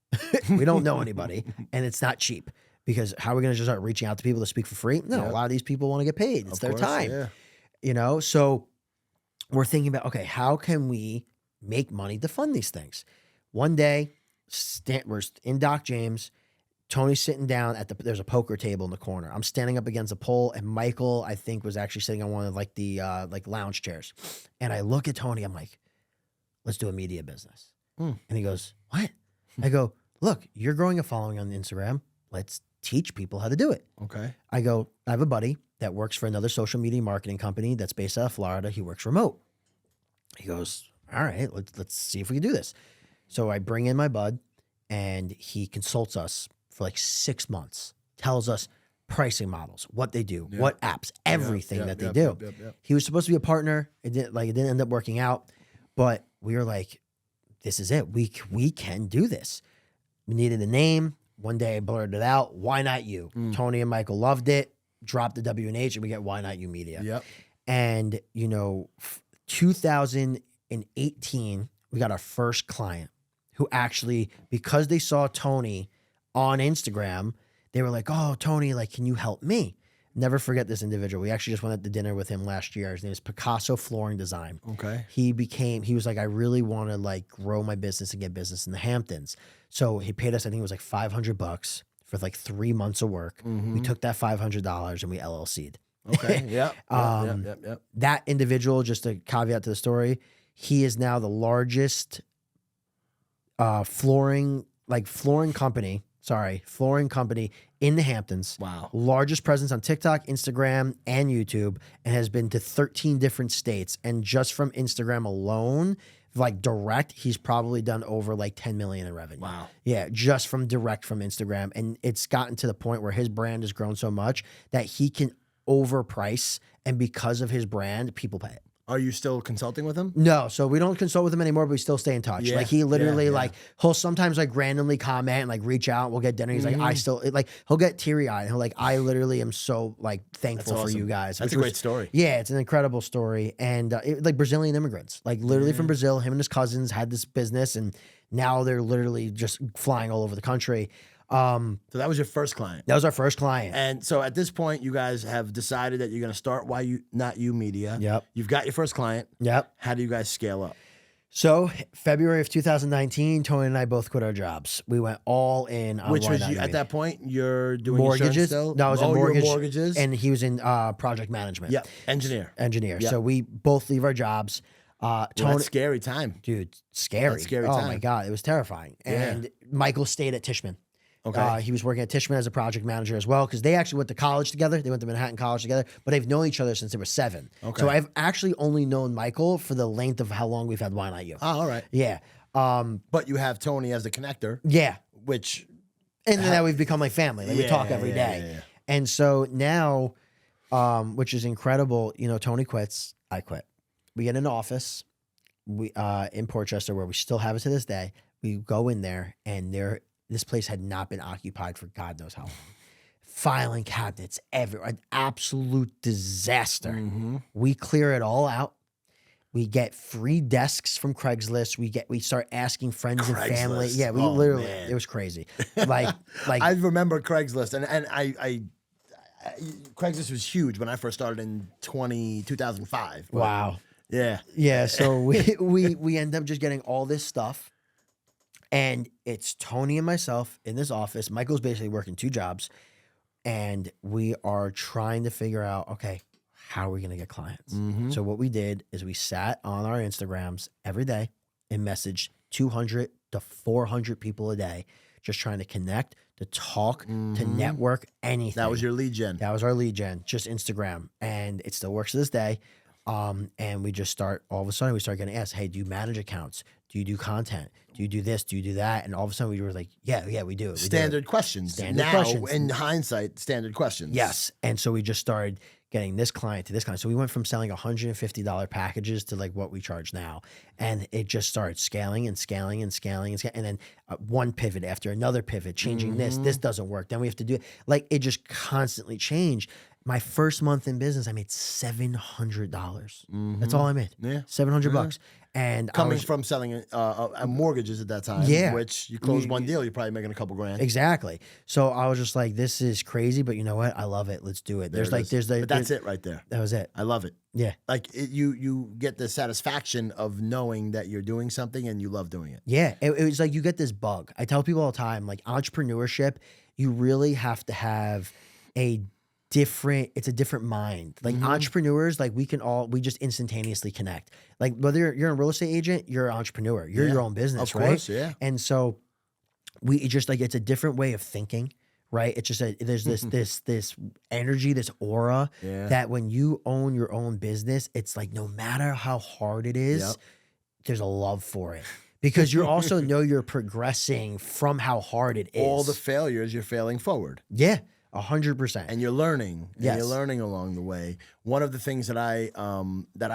We don't know anybody and it's not cheap because how are we going to just start reaching out to people to speak for free? No, a lot of these people want to get paid. It's their time, So we're thinking about, okay, how can we make money to fund these things? One day, we're in Doc James. Tony's sitting down there's a poker table in the corner. I'm standing up against a pole, and Michael, I think, was actually sitting on one of like the lounge chairs. And I look at Tony. I'm like, let's do a media business. And he goes, what? I go, look, you're growing a following on Instagram. Let's teach people how to do it. Okay. I go, I have a buddy that works for another social media marketing company that's based out of Florida. He works remote. He goes, all right, let's see if we can do this. So I bring in my bud and he consults us for like 6 months, tells us pricing models, what they do, what apps, everything that they do. He was supposed to be a partner. It didn't end up working out, but we were like, this is it. We can do this. We needed a name. One day I blurted it out. Why not you? Tony and Michael loved it. Dropped the W&H and we get Why Not You Media. Yep. And, 2018, we got our first client who actually, because they saw Tony on Instagram, they were like, oh, Tony, like, can you help me? Never forget this individual. We actually just went to dinner with him last year. His name is Picasso Flooring Design. Okay. He was like, I really want to like grow my business and get business in the Hamptons. So he paid us, I think it was like $500 for like 3 months of work. We took that $500 and we LLC'd. Okay. Yep. That individual, just a caveat to the story, he is now the largest flooring company in the Hamptons. Wow. Largest presence on TikTok, Instagram, and YouTube, and has been to 13 different states. And just from Instagram alone, like direct, he's probably done over like 10 million in revenue. Wow. Yeah, just from direct from Instagram. And it's gotten to the point where his brand has grown so much that he can overprice, and because of his brand, people pay it. Are you still consulting with him? No, so we don't consult with him anymore, but we still stay in touch. Yeah, Like he literally yeah. like he'll sometimes like randomly comment and like reach out. We'll get dinner. He's like, I still like he'll get teary eyed. He'll like, I literally am so like thankful for you guys. That's a great story. Yeah, it's an incredible story. And like Brazilian immigrants, like literally from Brazil, him and his cousins had this business, and now they're literally just flying all over the country. So that was your first client. That was our first client. And so at this point, you guys have decided that you're going to start Why Not You Media. Yep. You've got your first client. Yep. How do you guys scale up? So February of 2019, Tony and I both quit our jobs. We went all in on Which Why was Not you, You at Media. that point, you're doing Mortgages. insurance still? No, I was in you were mortgages, and he was in project management. Yeah, engineer. Engineer. Yep. So we both leave our jobs. Well, Tony, that's scary time. dude, scary. That's scary oh time. my God, it was terrifying. And Michael stayed at Tishman. Okay. He was working at Tishman as a project manager as well, because they actually went to college together. They went to Manhattan College together, but they've known each other since they were 7. Okay. So I've actually only known Michael for the length of how long we've had Why Not You. Oh, all right. Yeah. But you have Tony as the connector, Yeah. which And then now we've become like family. Like we talk every day. yeah. And so now, which is incredible, Tony quits, I quit. We get an office in Portchester where we still have it to this day. We go in there, and this place had not been occupied for God knows how long. Filing cabinets everywhere, an absolute disaster. We clear it all out. We get free desks from Craigslist. We start asking friends and family. Craigslist. Yeah, we Oh, literally, man. it was crazy. Like I remember Craigslist, and I Craigslist was huge when I first started in 2005. But wow. Yeah. Yeah, so we end up just getting all this stuff, and it's Tony and myself in this office. Michael's basically working 2 jobs, and we are trying to figure out, okay, how are we going to get clients? So what we did is we sat on our Instagrams every day and messaged 200 to 400 people a day, just trying to connect, to talk, to network, anything. That was your lead gen. That was our lead gen, just Instagram. And it still works to this day. And we just all of a sudden we start getting asked, hey, do you manage accounts? Do you do content? Do you do this? Do you do that? And all of a sudden we were like, yeah, we do it. Standard questions. Standard now, questions. in hindsight, standard questions. Yes. And so we just started getting this client to this client. So we went from selling $150 packages to like what we charge now. And it just started scaling and scaling and scaling and scaling. And then one pivot after another pivot, changing this doesn't work. Then we have to do it. Like it just constantly changed. My first month in business, I made $700. That's all I made. Yeah. $700. And Coming from selling mortgages at that time, Yeah. which you close one deal, you're probably making a couple grand. Exactly. So I was just like, this is crazy, but you know what? I love it. Let's do it. But that's it right there. That was it. I love it. Yeah. Like you get the satisfaction of knowing that you're doing something and you love doing it. Yeah. It was like you get this bug. I tell people all the time, like entrepreneurship, you really have to have it's a different mind. Like entrepreneurs, like we just instantaneously connect. Like whether you're a real estate agent, you're an entrepreneur. You're your own business, Of course, right? yeah. And so it's just like, it's a different way of thinking, right? It's just there's this energy, this aura that when you own your own business, it's like no matter how hard it is, there's a love for it. Because you also know you're progressing from how hard it is. All the failures, you're failing forward. Yeah, 100%. And you're learning. Yes. And you're learning along the way. One of the things that I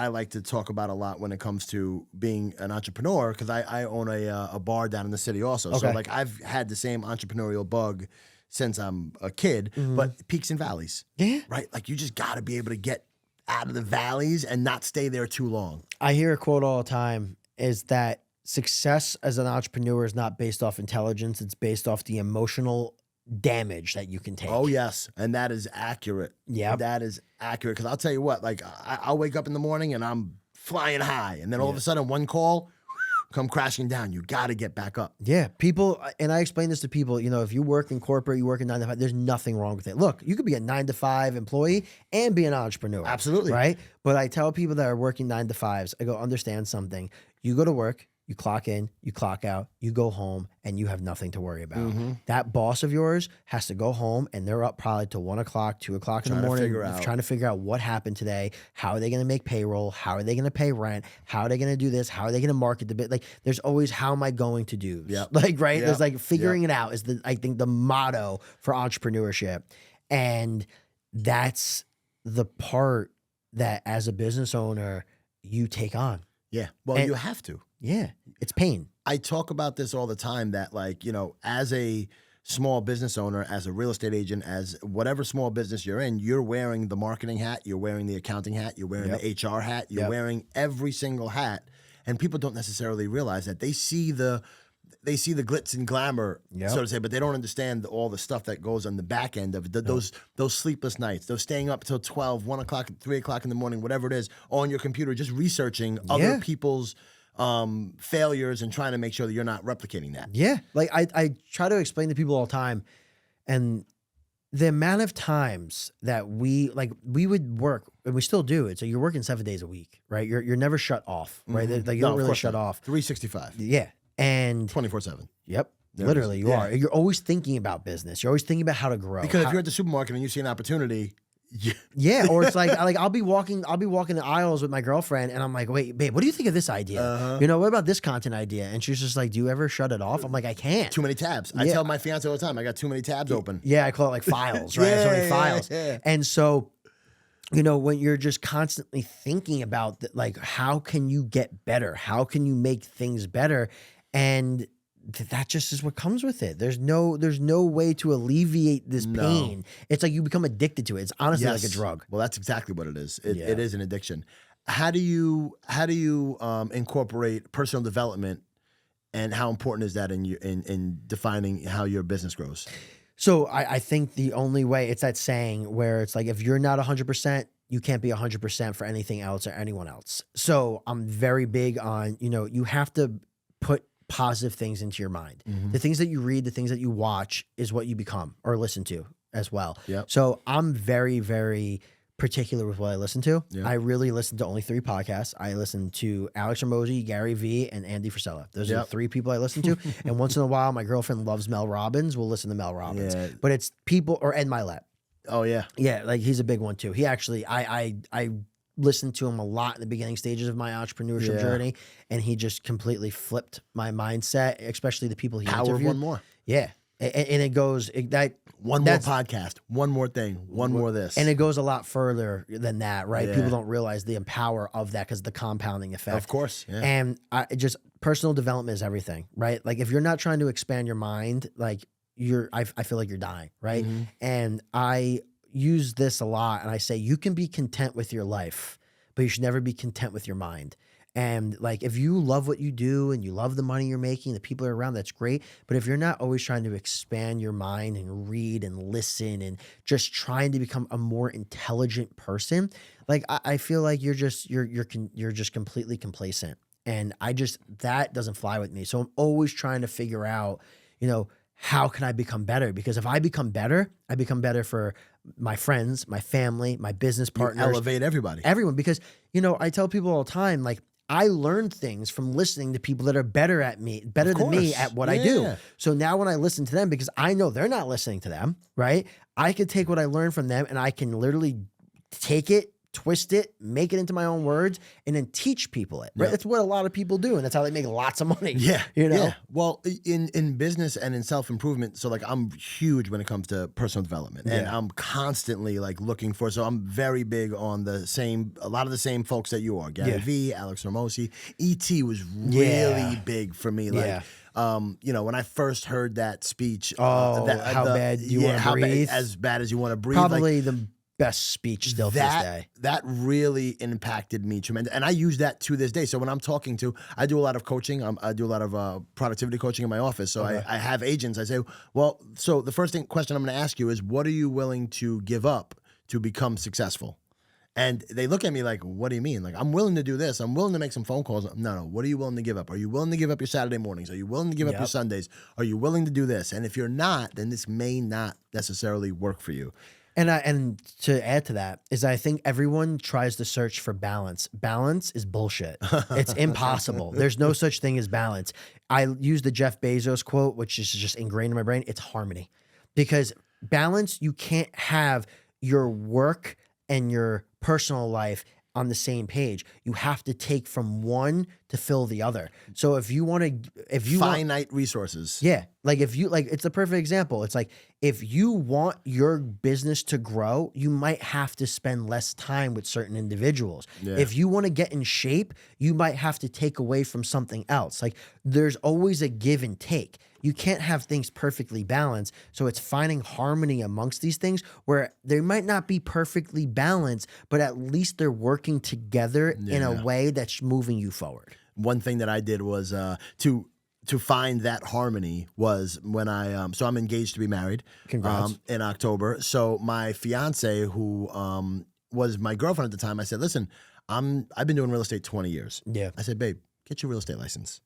like to talk about a lot when it comes to being an entrepreneur, because I own a bar down in the city also. So like I've had the same entrepreneurial bug since I'm a kid, but peaks and valleys. Yeah. Right? Like you just got to be able to get out of the valleys and not stay there too long. I hear a quote all the time is that success as an entrepreneur is not based off intelligence. It's based off the emotional damage that you can take. Oh, yes. And that is accurate. Yeah. That is accurate. Because I'll tell you what, like I'll wake up in the morning and I'm flying high. And then all of a sudden one call, come crashing down. You got to get back up. Yeah. People, and I explain this to people, you know, if you work in corporate, you work in 9 to 5, there's nothing wrong with it. Look, you could be a 9 to 5 employee and be an entrepreneur. Absolutely. Right? But I tell people that are working 9 to 5s, I go, understand something. You go to work, you clock in, you clock out, you go home, and you have nothing to worry about. That boss of yours has to go home, and they're up probably till 1 o'clock, 2 o'clock in the morning, trying to figure out what happened today. How are they going to make payroll? How are they going to pay rent? How are they going to do this? How are they going to market the bit? Like, there's always how am I going to do? Like, right? There's like figuring it out is I think the motto for entrepreneurship, and that's the part that as a business owner you take on. Yeah. Well, you have to. Yeah. It's pain. I talk about this all the time that, like, you know, as a small business owner, as a real estate agent, as whatever small business you're in, you're wearing the marketing hat, you're wearing the accounting hat, you're wearing the HR hat, you're wearing every single hat. And people don't necessarily realize that. They see the glitz and glamour, so to say, but they don't understand all the stuff that goes on the back end of it. Those sleepless nights, those staying up till 12, 1 o'clock, 3 o'clock in the morning, whatever it is, on your computer, just researching other people's failures and trying to make sure that you're not replicating that. Yeah. Like I try to explain to people all the time, and the amount of times that we would work, and we still do it. So you're working 7 days a week, right? You're never shut off, right? Like you don't really shut off. 365. Yeah. And 24/7. Yep. Literally, you are. You're always thinking about business. You're always thinking about how to grow. Because if you're at the supermarket and you see an opportunity, yeah, or it's like I'll be walking the aisles with my girlfriend, and I'm like, wait, babe, what do you think of this idea? You know, what about this content idea? And she's just like, do you ever shut it off? I'm like, I can't. Too many tabs. I tell my fiance all the time, I got too many tabs open. Yeah, I call it like files, right? So many files. And so, you know, when you're just constantly thinking about like, how can you get better? How can you make things better? And that just is what comes with it. There's no way to alleviate this pain. It's like you become addicted to it. It's honestly like a drug. Well, that's exactly what it is. It is an addiction. How do you incorporate personal development, and how important is that in defining how your business grows? So I think the only way, it's that saying where it's like, if you're not 100%, you can't be 100% for anything else or anyone else. So I'm very big on, you know, you have to put positive things into your mind. The things that you read, the things that you watch is what you become or listen to as well. So I'm very, very particular with what I listen to. I really listen to only 3 podcasts. I listen to Alex Hormozi, Gary Vee, and Andy Frisella. Those are the 3 people I listen to. And once in a while, my girlfriend loves Mel Robbins. We'll listen to Mel Robbins. But it's people, or Ed Milet. Oh, yeah. Yeah, like he's a big one too. He actually, I listened to him a lot in the beginning stages of my entrepreneurship journey, and he just completely flipped my mindset, especially the people he interviewed. One more. Yeah. And it goes one more podcast, one more thing, one more this. And it goes a lot further than that, right? People don't realize the power of that because of the compounding effect. Of course. Yeah. And just personal development is everything, right? Like if you're not trying to expand your mind, like I feel like you're dying, right? And I use this a lot, and I say you can be content with your life, but you should never be content with your mind. And like if you love what you do and you love the money you're making, the people are around, that's great. But if you're not always trying to expand your mind and read and listen and just trying to become a more intelligent person, like I feel like you're just completely complacent. And that doesn't fly with me. So I'm always trying to figure out, you know, how can I become better? Because if I become better for my friends, my family, my business partners. You elevate everybody. Everyone. Because, you know, I tell people all the time, like, I learned things from listening to people that are better than me at what I do. Yeah. So now when I listen to them, because I know they're not listening to them, right? I could take what I learned from them and I can literally take it, twist it, make it into my own words, and then teach people it. Right? Yep. That's what a lot of people do, and that's how they make lots of money. Yeah. You know? Yeah. Well, in business and in self-improvement, so like I'm huge when it comes to personal development. And Yeah. I'm constantly like looking for, so I'm very big on a lot of the same folks that you are. Gary Yeah. Vee, Alex Ramosi. E.T. was Yeah. really big for me. Like, Yeah. you know, when I first heard that speech, How bad you want to breathe? as bad as you want to breathe. Probably the best speech still to this day. That really impacted me tremendously. And I use that to this day. So when I'm talking to, I do a lot of coaching. I do a lot of productivity coaching in my office. So I have agents. I say, well, so the first question I'm going to ask you is, what are you willing to give up to become successful? And they look at me like, what do you mean? Like, I'm willing to do this. I'm willing to make some phone calls. No. What are you willing to give up? Are you willing to give up your Saturday mornings? Are you willing to give up your Sundays? Are you willing to do this? And if you're not, then this may not necessarily work for you. And to add to that is I think everyone tries to search for balance. Balance is bullshit. It's impossible. There's no such thing as balance. I use the Jeff Bezos quote, which is just ingrained in my brain. It's harmony. Because balance, you can't have your work and your personal life on the same page. You have to take from one to fill the other. So if you want to, finite resources. Yeah. Like it's a perfect example. It's like, if you want your business to grow, you might have to spend less time with certain individuals. Yeah. If you want to get in shape, you might have to take away from something else. Like, there's always a give and take. You can't have things perfectly balanced. So it's finding harmony amongst these things where they might not be perfectly balanced, but at least they're working together in a way that's moving you forward. One thing that I did was to find that harmony was when so I'm engaged to be married. Congrats. In October. So my fiance, who was my girlfriend at the time, I said, listen, I've been doing real estate 20 years. Yeah. I said, babe, get your real estate license.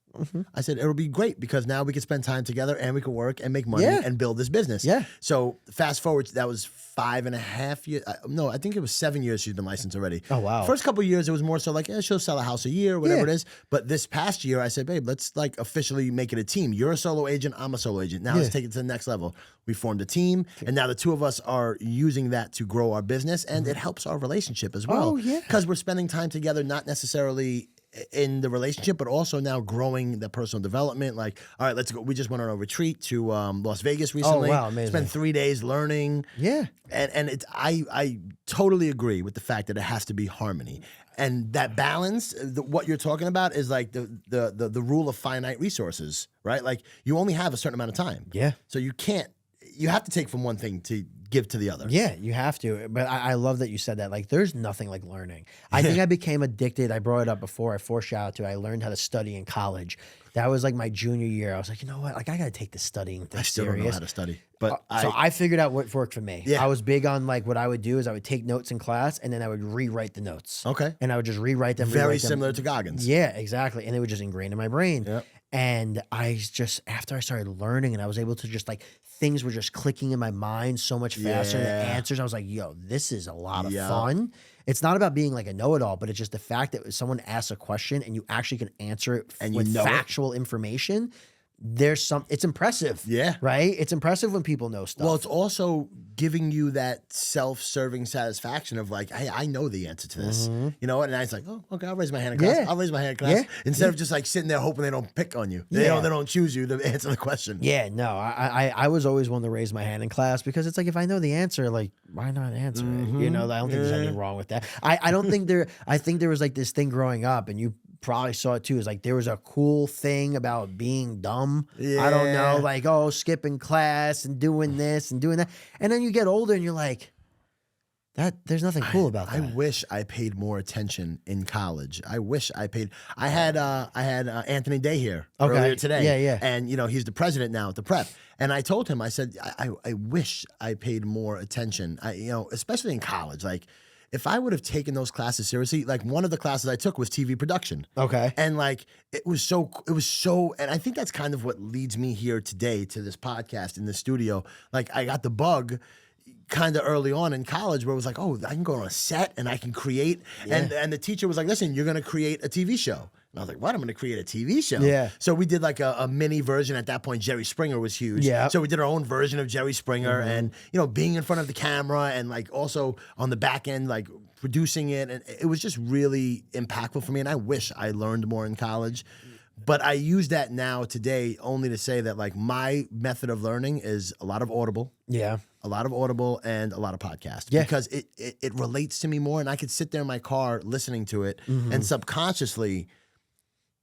I said, it'll be great because now we can spend time together and we can work and make money and build this business. Yeah. So fast forward, that was 5.5 years. No, I think it was 7 years she's been licensed already. Oh, wow. First couple of years, it was more so like, she'll sell a house a year, whatever it is. But this past year, I said, babe, let's like officially make it a team. You're a solo agent. I'm a solo agent. Now let's take it to the next level. We formed a team, and now the two of us are using that to grow our business, and it helps our relationship as well. Oh, yeah. Because we're spending time together, not necessarily in the relationship, but also now growing the personal development. Like, all right, let's go. We just went on a retreat to Las Vegas recently. Oh, wow, amazing. Spent 3 days learning. Yeah. And it's I totally agree with the fact that it has to be harmony. And that balance, what you're talking about is like the rule of finite resources, right? Like, you only have a certain amount of time. Yeah. So you have to take from one thing to give to the other. Yeah, you have to. But I love that you said that. Like, there's nothing like learning. I think I became addicted. I brought it up before. I foreshadowed to. I learned how to study in college. That was like my junior year. I was like, you know what? Like, I got to take this studying thing I still serious. don't know how to study. But So I figured out what worked for me. Yeah. I was big on, like, what I would do is I would take notes in class and then I would rewrite the notes. Okay. And I would just rewrite them. Very rewrite them. similar to Goggins. Yeah, exactly. And it would just ingrain in my brain. Yep. And I just, after I started learning and I was able to just, like, things were just clicking in my mind so much faster. And the Yeah. answers, I was like, yo, this is a lot of Yeah. fun. It's not about being like a know-it-all, but it's just the fact that someone asks a question and you actually can answer it And you with know it. factual information. It's impressive. Yeah. Right? It's impressive when people know stuff. Well, it's also giving you that self-serving satisfaction of like, hey, I know the answer to this. You know, and I was like, oh, okay, I'll raise my hand in class. Yeah. I'll raise my hand in class. Yeah. Instead of just like sitting there hoping they don't pick on you. They don't choose you to answer the question. Yeah, no, I was always one to raise my hand in class because it's like, if I know the answer, like, why not answer it? You know, I don't think there's anything wrong with that. I don't think I think there was like this thing growing up, and you probably saw it too, is like there was a cool thing about being dumb. I don't know, Yeah. like, oh, skipping class and doing this and doing that. And then you get older and you're like, there's nothing cool about that. I wish I paid more attention in college. I wish I paid. I had Anthony Day here earlier today. Yeah, yeah. And you know, he's the president now at the prep. And I told him, I said, I wish I paid more attention. Especially in college, like, if I would have taken those classes seriously, like one of the classes I took was TV production. Okay. And like, it was so, and I think that's kind of what leads me here today to this podcast in the studio. Like, I got the bug kind of early on in college where it was like, oh, I can go on a set and I can create. Yeah. And the teacher was like, listen, you're going to create a TV show. And I was like, what? I'm going to create a TV show? Yeah. So we did like a mini version. At that point, Jerry Springer was huge. Yeah. So we did our own version of Jerry Springer and, being in front of the camera and like also on the back end, like producing it. And it was just really impactful for me. And I wish I learned more in college. But I use that now today only to say that like my method of learning is a lot of Audible. Yeah. A lot of Audible and a lot of podcasts. Yeah. Because it relates to me more and I could sit there in my car listening to it and subconsciously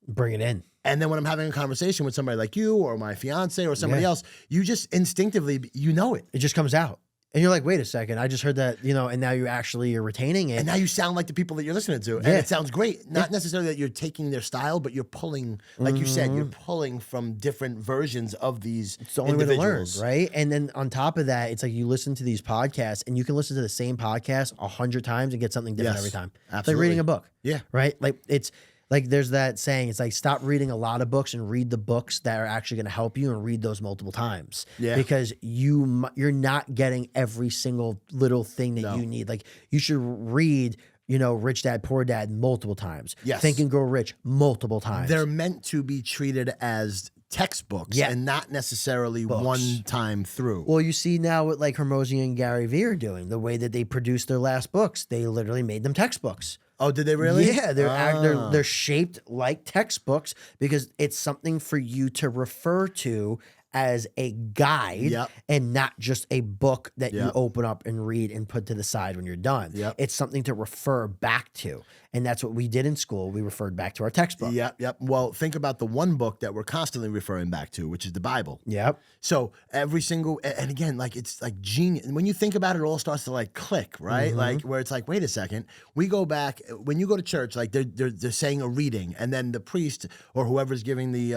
bring it in. And then when I'm having a conversation with somebody like you or my fiance or somebody else, you just instinctively, you know it. It just comes out. And you're like, wait a second, I just heard that, and now you're retaining it. And now you sound like the people that you're listening to. And it sounds great. Not necessarily that you're taking their style, but you're pulling, like you said, you're pulling from different versions of these It's the only way to learn, individuals. right? And then on top of that, it's like you listen to these podcasts and you can listen to the same podcast 100 times and get something different every time. It's like absolutely. reading a book. Yeah. Right? Like it's like there's that saying, it's like stop reading a lot of books and read the books that are actually going to help you and read those multiple times. Yeah. Because you're not getting every single little thing that you need. Like you should read, Rich Dad, Poor Dad multiple times. Yes. Think and Grow Rich multiple times. They're meant to be treated as textbooks and not necessarily one time through. Well, you see now what like Hormozy and Gary Vee are doing, the way that they produced their last books, they literally made them textbooks. Oh, did they really? Yeah, they're shaped like textbooks because it's something for you to refer to as a guide and not just a book that you open up and read and put to the side when you're done. It's something to refer back to. And that's what we did in school. We referred back to our textbook. Yep. Well, think about the one book that we're constantly referring back to, which is the Bible. Yep. So every single, and again, like it's like genius. And when you think about it, it all starts to like click, right? Like where it's like, wait a second. We go back, when you go to church, like they're saying a reading and then the priest or whoever's giving the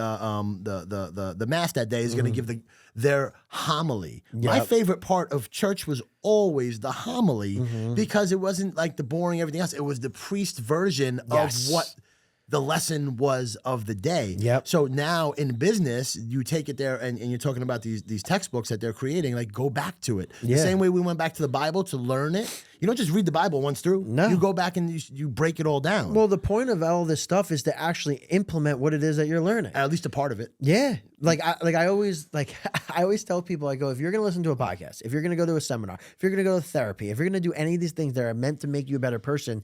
mass that day is going to give their homily. My favorite part of church was always the homily because it wasn't like the boring everything else. It was the priest version of what the lesson was of the day. So now in business, you take it there and you're talking about these textbooks that they're creating, like go back to it. The same way we went back to the Bible to learn it. You don't just read the Bible once through. No. You go back and you break it all down. Well, the point of all this stuff is to actually implement what it is that you're learning. At least a part of it. Yeah. I always tell people, I go, if you're going to listen to a podcast, if you're going to go to a seminar, if you're going to go to therapy, if you're going to do any of these things that are meant to make you a better person,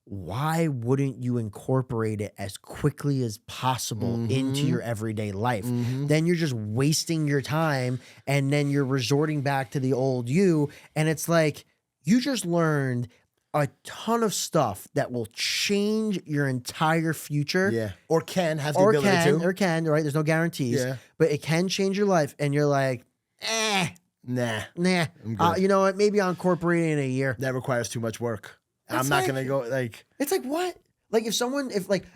why wouldn't you incorporate it as quickly as possible into your everyday life? Then you're just wasting your time and then you're resorting back to the old you. And it's like, you just learned a ton of stuff that will change your entire future. Yeah. Or can have the ability to. Or can, right? There's no guarantees. Yeah. But it can change your life. And you're like, Nah. I'm good. You know what? Maybe I'll incorporate it in a year. That requires too much work. That's I'm not like- going to go like... It's like, what? Like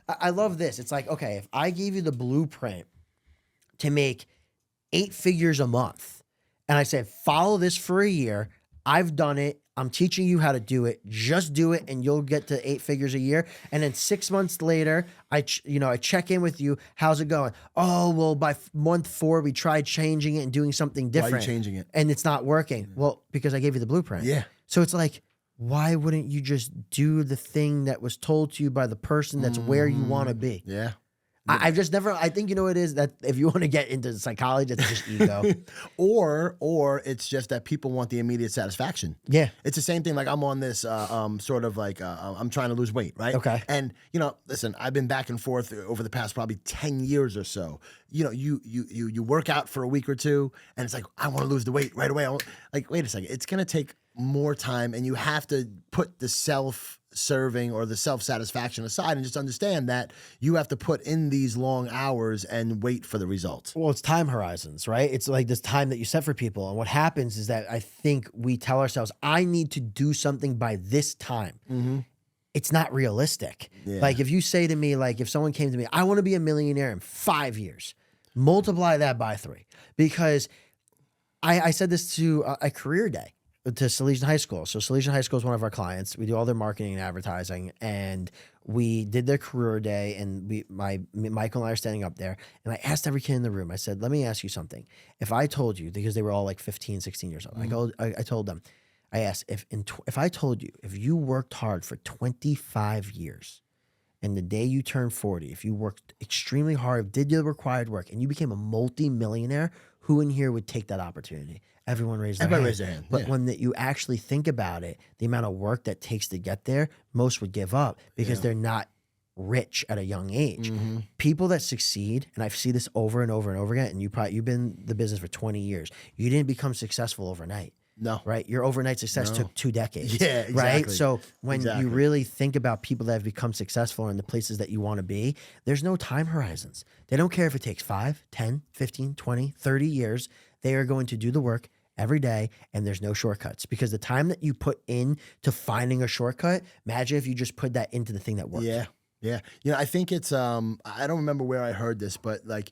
I love this. It's like, okay, if I gave you the blueprint to make 8 figures a month and I said, follow this for a year, I've done it. I'm teaching you how to do it. Just do it and you'll get to 8 figures a year. And then 6 months later, I check in with you. How's it going? Oh, well, by month 4, we tried changing it and doing something different. Why are you changing it? And it's not working. Well, because I gave you the blueprint. Yeah. So it's like, why wouldn't you just do the thing that was told to you by the person that's where you want to be? Yeah. I've just never, I think, it is that if you want to get into psychology, it's just ego. Or it's just that people want the immediate satisfaction. Yeah. It's the same thing. Like I'm on this sort of like I'm trying to lose weight, right? Okay. And listen, I've been back and forth over the past probably 10 years or so. You work out for a week or two, and it's like I want to lose the weight right away. Like, wait a second, it's gonna take more time, and you have to put the self-serving or the self-satisfaction aside and just understand that you have to put in these long hours and wait for the results. Well, it's time horizons, right? It's like this time that you set for people. And what happens is that I think we tell ourselves, I need to do something by this time. It's not realistic. Yeah. Like if you say to me, like if someone came to me, I want to be a millionaire in 5 years, multiply that by 3. Because I said this to a career day. to Salesian High School. So Salesian High School is one of our clients. We do all their marketing and advertising, and we did their career day. And Michael and I are standing up there, and I asked every kid in the room. I said, "Let me ask you something. If I told you," because they were all like 15, 16 years old. I told them, I asked if I told you if you worked hard for 25 years, and the day you turned 40, if you worked extremely hard, did the required work, and you became a multi-millionaire, who in here would take that opportunity? Everyone raised their hand. But when you actually think about it, the amount of work that takes to get there, most would give up because they're not rich at a young age. People that succeed, and I see this over and over and over again, and you've been in the business for 20 years. You didn't become successful overnight. No. Right? Your overnight success took 2 decades. Yeah, exactly. Right? So when you really think about people that have become successful in the places that you want to be, there's no time horizons. They don't care if it takes 5, 10, 15, 20, 30 years. They are going to do the work every day, and there's no shortcuts, because the time that you put in to finding a shortcut, imagine if you just put that into the thing that works. Yeah. I think it's I don't remember where I heard this, but like,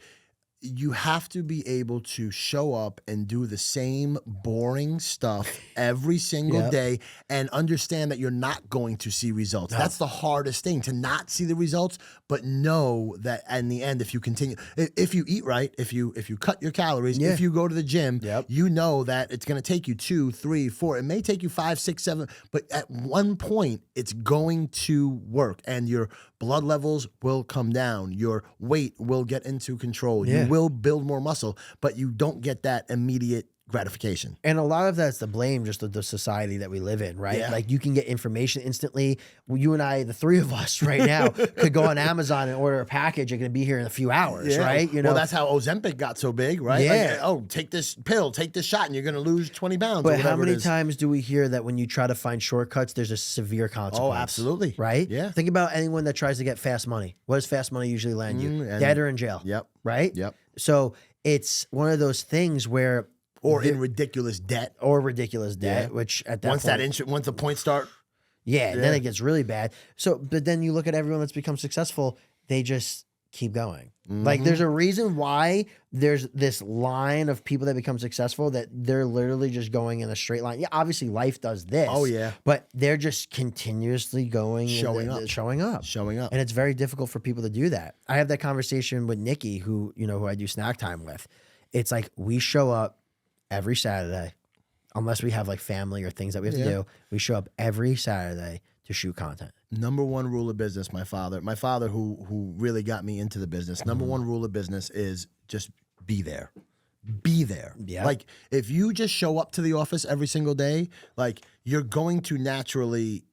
you have to be able to show up and do the same boring stuff every single day and understand that you're not going to see results. No. That's the hardest thing, to not see the results, but know that in the end, if you continue, if you eat right, if you cut your calories, if you go to the gym, you know that it's going to take you 2, 3, 4. It may take you 5, 6, 7, but at one point it's going to work, and your blood levels will come down. Your weight will get into control. You will build more muscle, but you don't get that immediate gratification. And a lot of that's the blame just of the society that we live in, right? Yeah. Like, you can get information instantly. You and I, the three of us right now, could go on Amazon and order a package. It can be here in a few hours, right? Well, that's how Ozempic got so big, right? Yeah. Like, take this pill, take this shot, and you're going to lose 20 pounds. But how many times do we hear that when you try to find shortcuts, there's a severe consequence? Oh, absolutely. Right? Yeah. Think about anyone that tries to get fast money. What does fast money usually land you? Dead or in jail. Yep. Right? Yep. So it's one of those things where... Or in ridiculous debt. Which at that once the points start. Then it gets really bad. So, but then you look at everyone that's become successful, they just keep going. Like, there's a reason why there's this line of people that become successful that they're literally just going in a straight line. Yeah, obviously life does this. Oh, yeah. But they're just continuously going, showing up. And it's very difficult for people to do that. I have that conversation with Nikki, who I do snack time with. It's like, we show up every Saturday, unless we have like family or things that we have to do. We show up every Saturday to shoot content. Number one rule of business, my father who really got me into the business, number one rule of business is just be there. Be there. Yeah. Like, if you just show up to the office every single day, like, you're going to naturally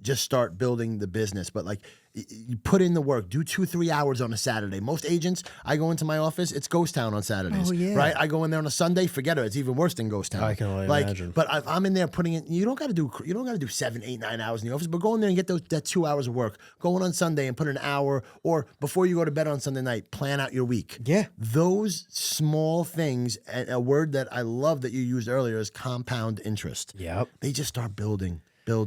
just start building the business. But like, you put in the work, do 2-3 hours on a Saturday. Most agents, I go into my office, it's ghost town on Saturdays. Oh, yeah. Right? I go in there on a Sunday, forget it. It's even worse than ghost town. I can only imagine. But I'm in there putting in, you don't got to do 7, 8, 9 hours in the office, but go in there and get that 2 hours of work. Go in on Sunday and put an hour, or before you go to bed on Sunday night, plan out your week. Yeah. Those small things, and a word that I love that you used earlier is compound interest. Yep. They just start building. So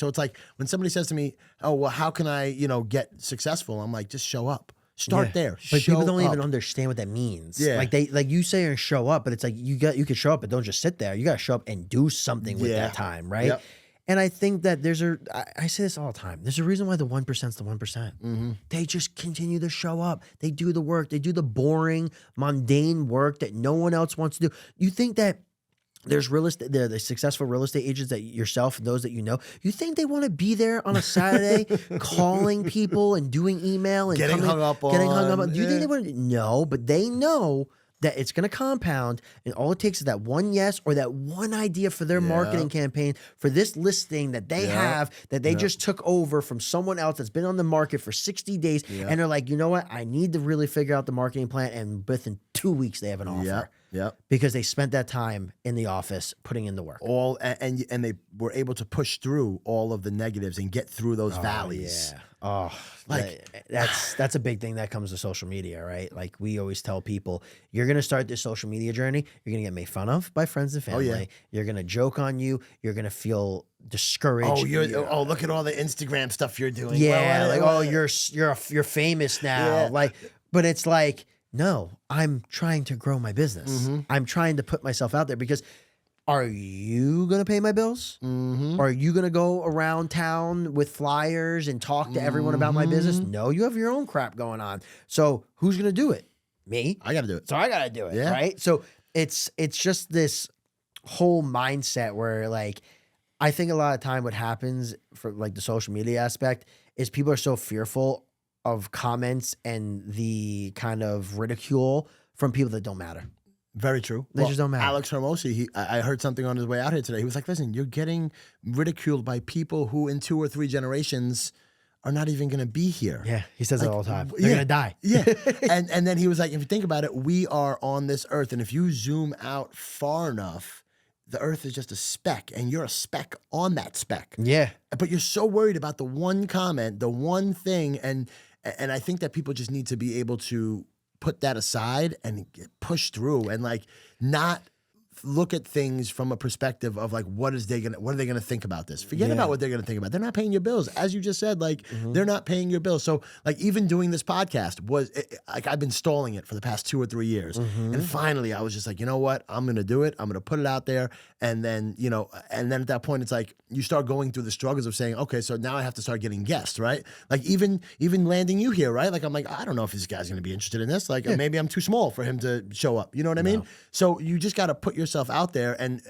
it's like when somebody says to me, "Oh, well, how can I, get successful?" I'm like, just show up. Start there. But people don't even understand what that means. Yeah. Like you say, show up, but it's like you could show up, but don't just sit there. You got to show up and do something with that time, right? Yep. And I think that I say this all the time. There's a reason why the 1%'s the 1%. They just continue to show up. They do the work. They do the boring, mundane work that no one else wants to do. You think that there's the successful real estate agents that yourself and those that you think they want to be there on a Saturday calling people and doing email and getting hung up on. Do you think they want to? No, but they know that it's going to compound, and all it takes is that one yes or that one idea for their marketing campaign for this listing that they have that they just took over from someone else that's been on the market for 60 days, and they're like, you know what? I need to really figure out the marketing plan, and within 2 weeks they have an offer. Because they spent that time in the office putting in the work. And they were able to push through all of the negatives and get through those valleys. Yeah. Oh, that's a big thing that comes to social media, right? Like, we always tell people, you're going to start this social media journey. You're going to get made fun of by friends and family. Oh, yeah. You're going to joke on you. You're going to feel discouraged. Oh, look at all the Instagram stuff you're doing. Yeah. You're famous now. Yeah. But it's like, no, I'm trying to grow my business. I'm trying to put myself out there, because are you going to pay my bills? Mm-hmm. Or are you going to go around town with flyers and talk to everyone about my business? No, you have your own crap going on. So who's going to do it? Me. I got to do it. So I got to do it, Yeah. right? So it's just this whole mindset where like, I think a lot of time what happens for like the social media aspect is people are so fearful of comments and the kind of ridicule from people that don't matter. Very true. They just don't matter. Alex Hermosi, I heard something on his way out here today. He was like, listen, you're getting ridiculed by people who in 2 or 3 generations are not even going to be here. Yeah, he says Like, it all the time. yeah. They're going to die. Yeah. And then he was like, if you think about it, we are on this earth. And if you zoom out far enough, the earth is just a speck and you're a speck on that speck. Yeah. But you're so worried about the one comment, the one thing. And I think that people just need to be able to put that aside and push through and like not look at things from a perspective of like, what are they gonna think about this? Forget about what they're gonna think about. They're not paying your bills. As you just said, like they're not paying your bills. So like even doing this podcast was like I've been stalling it for the past 2 or 3 years. And finally I was just like, you know what? I'm gonna do it. I'm gonna put it out there. And then, and then at that point it's like you start going through the struggles of saying, okay, so now I have to start getting guests, right? Like even landing you here, right? Like I'm like, I don't know if this guy's gonna be interested in this. Like maybe I'm too small for him to show up. You know what I mean? So you just gotta put yourself out there and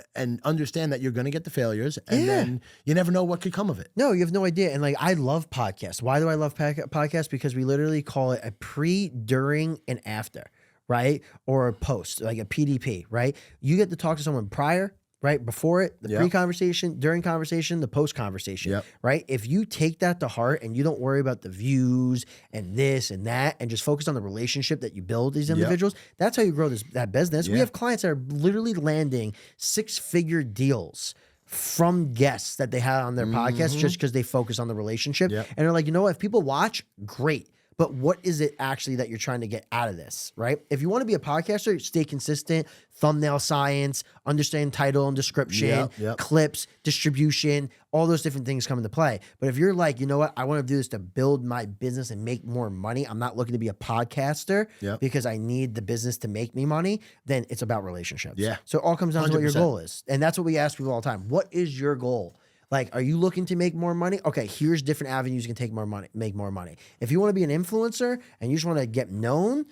understand that you're going to get the failures and then you never know what could come of it. No, you have no idea. And like, I love podcasts. Why do I love podcasts? Because we literally call it a pre, during, and after, right? Or a post, like a PDP, right? You get to talk to someone prior, right? Before it, the pre-conversation, during conversation, the post-conversation, right? If you take that to heart and you don't worry about the views and this and that and just focus on the relationship that you build with these individuals, that's how you grow that business. We have clients that are literally landing 6-figure deals from guests that they had on their podcast just because they focus on the relationship. And they're like, you know what? If people watch, great. But what is it actually that you're trying to get out of this, right? If you want to be a podcaster, stay consistent, thumbnail science, understand title and description, clips, distribution, all those different things come into play. But if you're like, you know what, I want to do this to build my business and make more money, I'm not looking to be a podcaster because I need the business to make me money, then it's about relationships. So it all comes down to what your goal is. And that's what we ask people all the time. What is your goal? Like, are you looking to make more money? Okay, here's different avenues you can take more money, make more money. If you want to be an influencer and you just want to get known,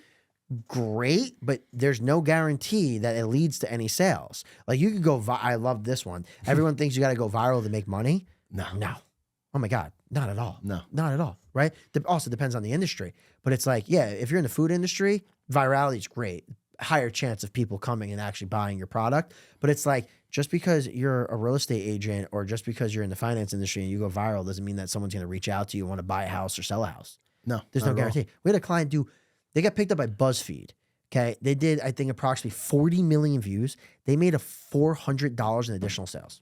great, but there's no guarantee that it leads to any sales. Like you could go, I love this one. Everyone thinks you got to go viral to make money. No. Oh my God, not at all. No. Not at all, right? Also depends on the industry. But it's like, yeah, if you're in the food industry, virality is great. Higher chance of people coming and actually buying your product. But it's like, just because you're a real estate agent or just because you're in the finance industry and you go viral doesn't mean that someone's going to reach out to you and want to buy a house or sell a house. No, there's no guarantee. We had a client they got picked up by BuzzFeed. Okay. They did, I think, approximately 40 million views. They made $400 in additional sales.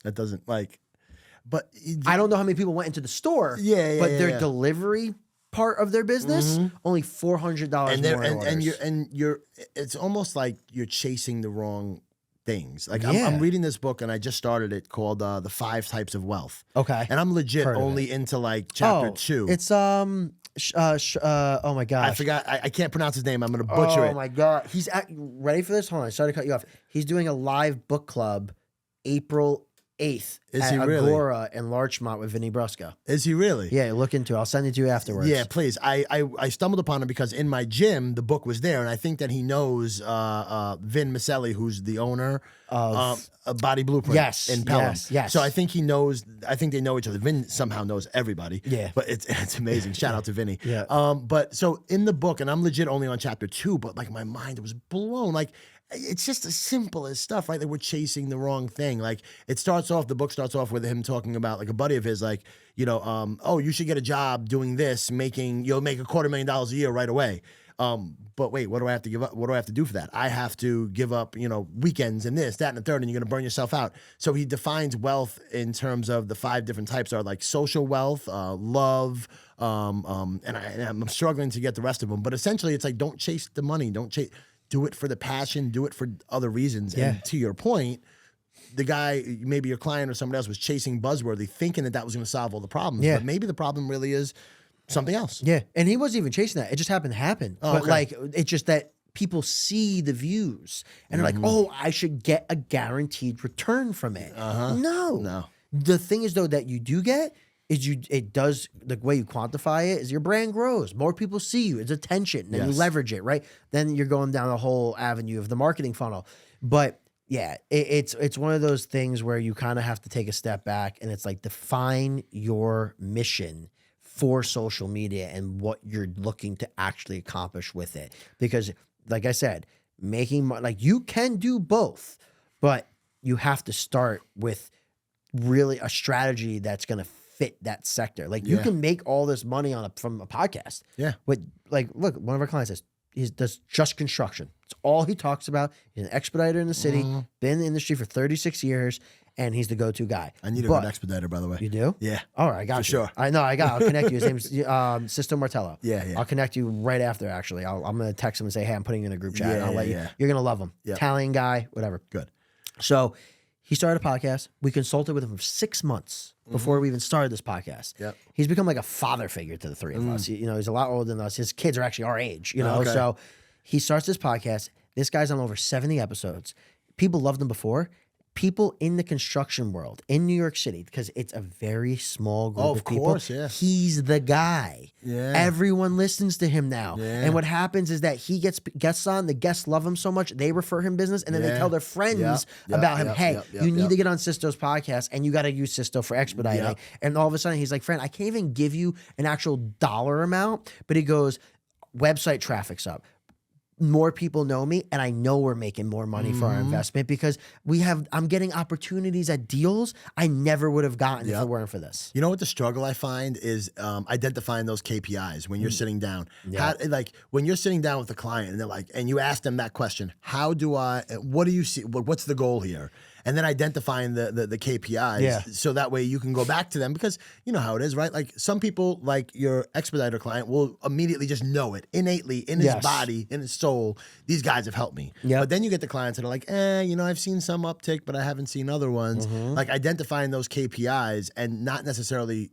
That doesn't but I don't know how many people went into the store. But their delivery part of their business, only $400 more. And you're it's almost like you're chasing the wrong things. Like I'm reading this book and I just started it called The 5 Types of Wealth. Okay. And I'm legit only into like chapter 2. It's oh my gosh. I forgot. I can't pronounce his name. I'm going to butcher it. Oh my God. He's ready for this? Hold on. Sorry to cut you off. He's doing a live book club April 8th at Agora in Larchmont with Vinny Brusca. Is he really? Yeah, look into it. I'll send it to you afterwards. Yeah, please. I stumbled upon it because in my gym, the book was there, and I think that he knows Vin Maselli, who's the owner of Body Blueprint in Pelham. Yes. So I think he knows, I think they know each other. Vin somehow knows everybody. Yeah. But it's amazing. Shout out to Vinny. But so in the book, and I'm legit only on chapter 2, but like my mind was blown. Like, it's just as simple as stuff, right? That we're chasing the wrong thing. Like the book starts off with him talking about like a buddy of his, like, oh, you should get a job doing this, you'll make $250,000 a year right away. But wait, what do I have to give up? What do I have to do for that? I have to give up, weekends and this, that, and the third, and you're going to burn yourself out. So he defines wealth in terms of the 5 different types are like social wealth, love, and I'm struggling to get the rest of them. But essentially it's like, don't chase the money. Do it for the passion, do it for other reasons. And to your point, the guy, maybe your client or somebody else was chasing buzzworthy, thinking that was going to solve all the problems. But maybe the problem really is something else. Yeah. And he wasn't even chasing that. It just happened to happen. But like, it's just that people see the views and they're like, oh, I should get a guaranteed return from it. No. The thing is though that you do get is it does, the way you quantify it is your brand grows. More people see you. It's attention. And then you leverage it, right? Then you're going down the whole avenue of the marketing funnel. But yeah, it's one of those things where you kind of have to take a step back and it's like define your mission for social media and what you're looking to actually accomplish with it. Because like I said, like you can do both, but you have to start with really a strategy that's going to fit that sector. Like you can make all this money from a podcast. Yeah. But like, look, one of our clients does just construction. It's all he talks about. He's an expediter in the city, been in the industry for 36 years, and he's the go-to guy. I need a good expediter, by the way. You do? Yeah. All right, I got you. Sure. I'll connect you. His name's Sisto Martello. Yeah. I'll connect you right after, actually. I'm going to text him and say, hey, I'm putting you in a group chat. And I'll let you. You're going to love him. Italian guy, whatever. Good. So he started a podcast. We consulted with him for 6 months before we even started this podcast. Yep. He's become like a father figure to the three of us. He's a lot older than us. His kids are actually our age, So he starts this podcast. This guy's on over 70 episodes. People loved him before. People in the construction world in New York City, because it's a very small group of people. Course, yeah. He's the guy. Yeah. Everyone listens to him now. Yeah. And what happens is that he gets guests on. The guests love him so much. They refer him business. And then they tell their friends about him. Hey, you need to get on Sisto's podcast and you got to use Sisto for expediting. And all of a sudden he's like, friend, I can't even give you an actual dollar amount. But he goes, website traffic's up. More people know me, and I know we're making more money for our investment because I'm getting opportunities at deals I never would have gotten if it weren't for this. You know what the struggle I find is identifying those KPIs when you're sitting down. Like when you're sitting down with a client and they're like, and you ask them that question, what do you see? What's the goal here? And then identifying the KPIs so that way you can go back to them because you know how it is, right? Like some people, like your expediter client, will immediately just know it innately in his body, in his soul. These guys have helped me. But then you get the clients that are like, I've seen some uptick, but I haven't seen other ones. Like identifying those KPIs and not necessarily.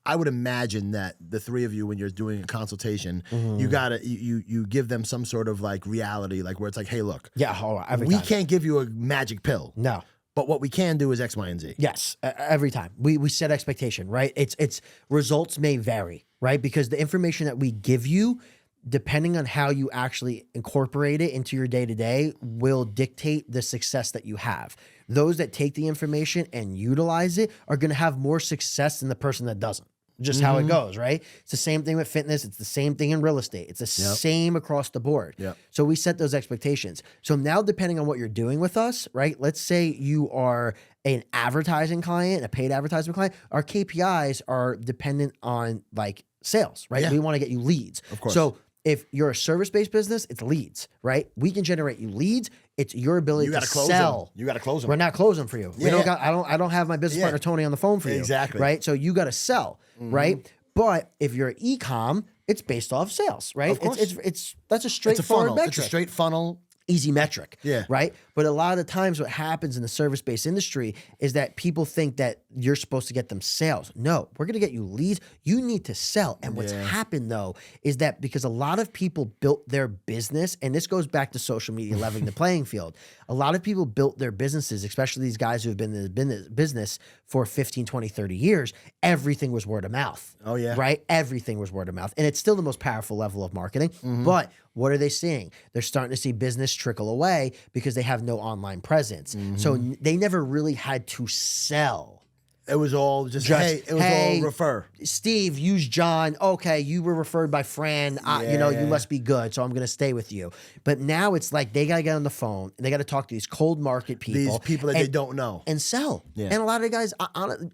I would imagine that the three of you, when you're doing a consultation, you give them some sort of like reality, like where it's like, hey, look, we can't give you a magic pill. No. But what we can do is X, Y, and Z. Yes, every time. We set expectation, right? It's results may vary, right? Because the information that we give you, depending on how you actually incorporate it into your day-to-day, will dictate the success that you have. Those that take the information and utilize it are going to have more success than the person that doesn't. Just how it goes, right? It's the same thing with fitness. It's the same thing in real estate. It's the same across the board. So we set those expectations. So now depending on what you're doing with us, right? Let's say you are an advertising client, a paid advertisement client. Our KPIs are dependent on like sales, right? We want to get you leads. Of course. So if you're a service-based business, it's leads, right? We can generate you leads. It's your ability to sell. You got to close them. We're not closing for you. I don't have my business partner Tony on the phone for you. Exactly. Right? So you got to sell, right? But if you're e-com, it's based off sales, right? Of course. That's a straightforward metric. It's a straight funnel. Easy metric, right? But a lot of the times what happens in the service-based industry is that people think that you're supposed to get them sales. No, we're going to get you leads. You need to sell. And what's happened, though, is that because a lot of people built their business, and this goes back to social media leveling the playing field. A lot of people built their businesses, especially these guys who have been in the business for 15, 20, 30 years. Everything was word of mouth. Oh, yeah. Right? Everything was word of mouth. And it's still the most powerful level of marketing. But what are they seeing? They're starting to see business trickle away because they have no online presence. So they never really had to sell. It was all just all refer. Steve, use John. Okay, you were referred by Fran. You must be good, so I'm going to stay with you. But now it's like they got to get on the phone and they got to talk to these cold market people. These people that they don't know. And sell. Yeah. And a lot of the guys,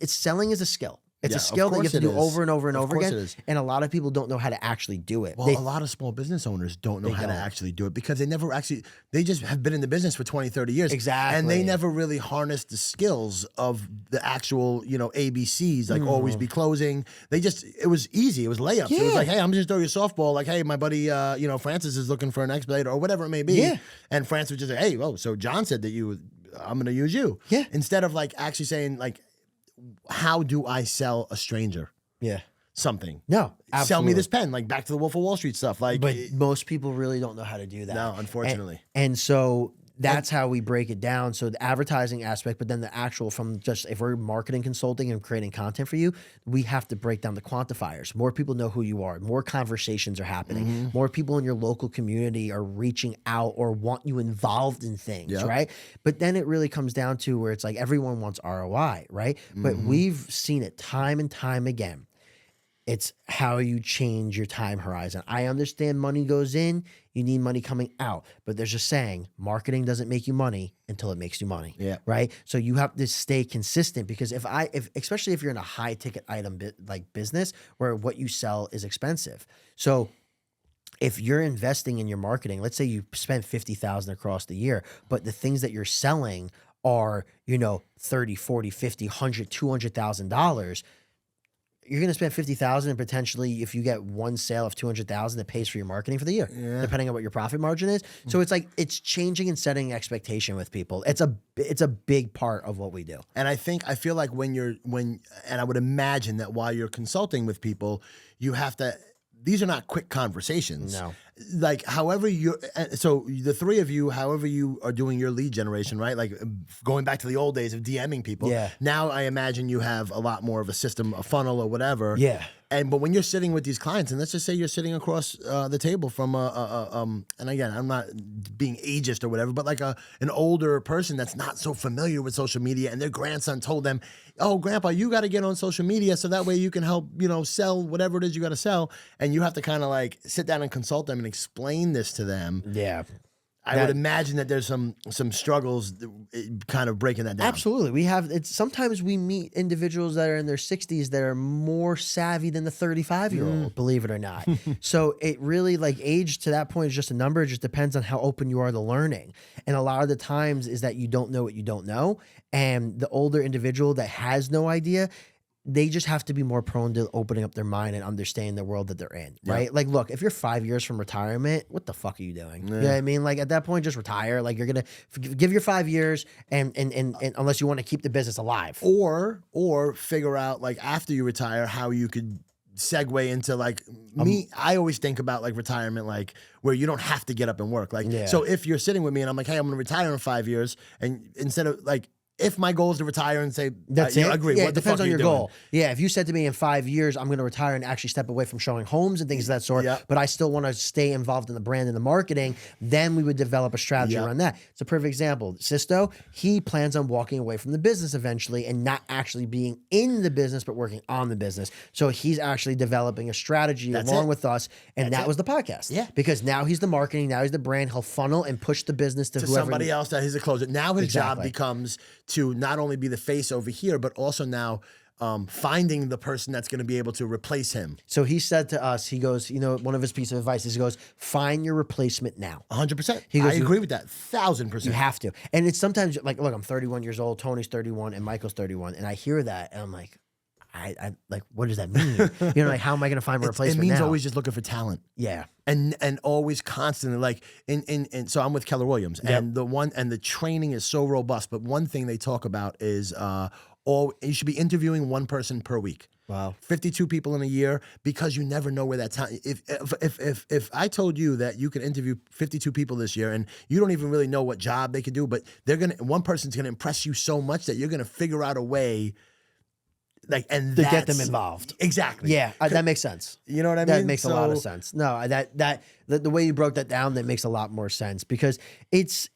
selling is a skill. It's a Yeah, skill of that you have to course do it is. over and over and Of over course again. it is. And a lot of people don't know how to actually do it. Well, a lot of small business owners don't know how to actually do it because they just have been in the business for 20, 30 years. Exactly. And they never really harnessed the skills of the actual, ABCs, like always be closing. It was easy. It was layups. It was like, hey, I'm just throwing you a softball. Like, hey, my buddy, Francis is looking for an expediter or whatever it may be. Yeah. And Francis would just say, hey, so John said that I'm going to use you. Yeah. Instead of like actually saying like, how do I sell a stranger? Yeah. something. No, absolutely. Sell me this pen, like Back to the Wolf of Wall Street stuff. Like, But most people really don't know how to do that. no, unfortunately. And so that's how we break it down. So the advertising aspect, but then the actual from just if we're marketing consulting and creating content for you, we have to break down the quantifiers. More people know who you are. More conversations are happening. More people in your local community are reaching out or want you involved in things, right? But then it really comes down to where it's like everyone wants ROI, right? But we've seen it time and time again. It's how you change your time horizon. I understand money goes in, you need money coming out. But there's a saying, marketing doesn't make you money until it makes you money. Yeah. Right? So you have to stay consistent because if especially if you're in a high ticket item like business where what you sell is expensive. So if you're investing in your marketing, let's say you spend $50,000 across the year, but the things that you're selling are, you know, $30, $40, $50, $100, $200,000, you're going to spend $50,000 and potentially if you get one sale of $200,000 that pays for your marketing for the year, depending on what your profit margin is. So it's like, it's changing and setting expectation with people. It's a big part of what we do. And I feel like and I would imagine that while you're consulting with people, you have to, these are not quick conversations. No. Like however so the three of you, however you are doing your lead generation, right? Like going back to the old days of DMing people. Yeah. Now I imagine you have a lot more of a system, a funnel or whatever. Yeah. But when you're sitting with these clients, and let's just say you're sitting across the table from and again, I'm not being ageist or whatever, but like an older person that's not so familiar with social media, and their grandson told them, "Oh, Grandpa, you got to get on social media so that way you can help, sell whatever it is you got to sell," and you have to kind of like sit down and consult them and explain this to them. Yeah. I would imagine that there's some struggles kind of breaking that down. Absolutely. Sometimes we meet individuals that are in their 60s that are more savvy than the 35-year-old, believe it or not. So it really, like, age to that point is just a number. It just depends on how open you are to learning. And a lot of the times is that you don't know what you don't know. And the older individual that has no idea, they just have to be more prone to opening up their mind and understanding the world that they're in, right? Yep. Like, look, if you're 5 years from retirement, what the fuck are you doing? Yeah. You know what I mean? Like, at that point, just retire. Like, you're going to give your 5 years and unless you want to keep the business alive. Or figure out, like, after you retire, how you could segue into, like, I always think about, like, retirement, like, where you don't have to get up and work. Like, so if you're sitting with me and I'm like, hey, I'm going to retire in 5 years, and instead of, like, if my goal is to retire and say, that's it. Agree. Yeah, what it the depends fuck on are your you doing? goal. Yeah, if you said to me in 5 years, I'm going to retire and actually step away from showing homes and things of that sort, but I still want to stay involved in the brand and the marketing, then we would develop a strategy around that. It's a perfect example. Sisto, he plans on walking away from the business eventually and not actually being in the business, but working on the business. So he's actually developing a strategy along with us. And that was the podcast. Yeah. Because now he's the marketing, now he's the brand. He'll funnel and push the business to whoever. Somebody else that he's a closer. Now his job becomes to not only be the face over here, but also now finding the person that's going to be able to replace him. So he said to us, he goes, one of his pieces of advice is he goes, find your replacement now. 100%. I agree with that. 1,000%. You have to. And it's sometimes like, look, I'm 31 years old, Tony's 31 and Michael's 31. And I hear that and I'm like, I like, what does that mean? Like, how am I going to find a replacement? It means now? Always just looking for talent. Yeah. And always constantly, like so I'm with Keller Williams, and the training is so robust. But one thing they talk about is you should be interviewing one person per week. Wow. 52 people in a year, because you never know where that talent. If I told you that you could interview 52 people this year and you don't even really know what job they could do, but one person's gonna impress you so much that you're gonna figure out a way. Like, and to get them involved. Exactly. Yeah, that makes sense. You know what I mean? That makes a lot of sense. No, the way you broke that down, that makes a lot more sense, because it's,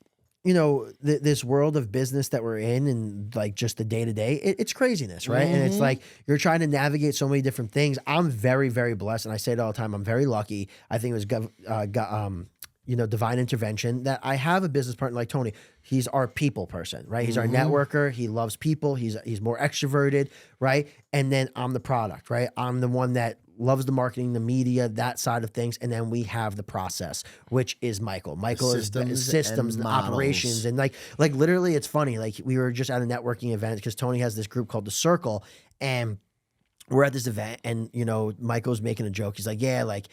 this world of business that we're in and like just the day to day, it's craziness, right? And it's like you're trying to navigate so many different things. I'm very, very blessed, and I say it all the time. I'm very lucky. I think it was divine intervention that I have a business partner like Tony. He's our people person, right? He's our networker. He loves people. He's more extroverted, right? And then I'm the product, right? I'm the one that loves the marketing, the media, that side of things. And then we have the process, which is Michael. Michael is systems and operations. And like literally, it's funny. Like, we were just at a networking event because Tony has this group called The Circle, and we're at this event and, Michael's making a joke. He's like, yeah, like,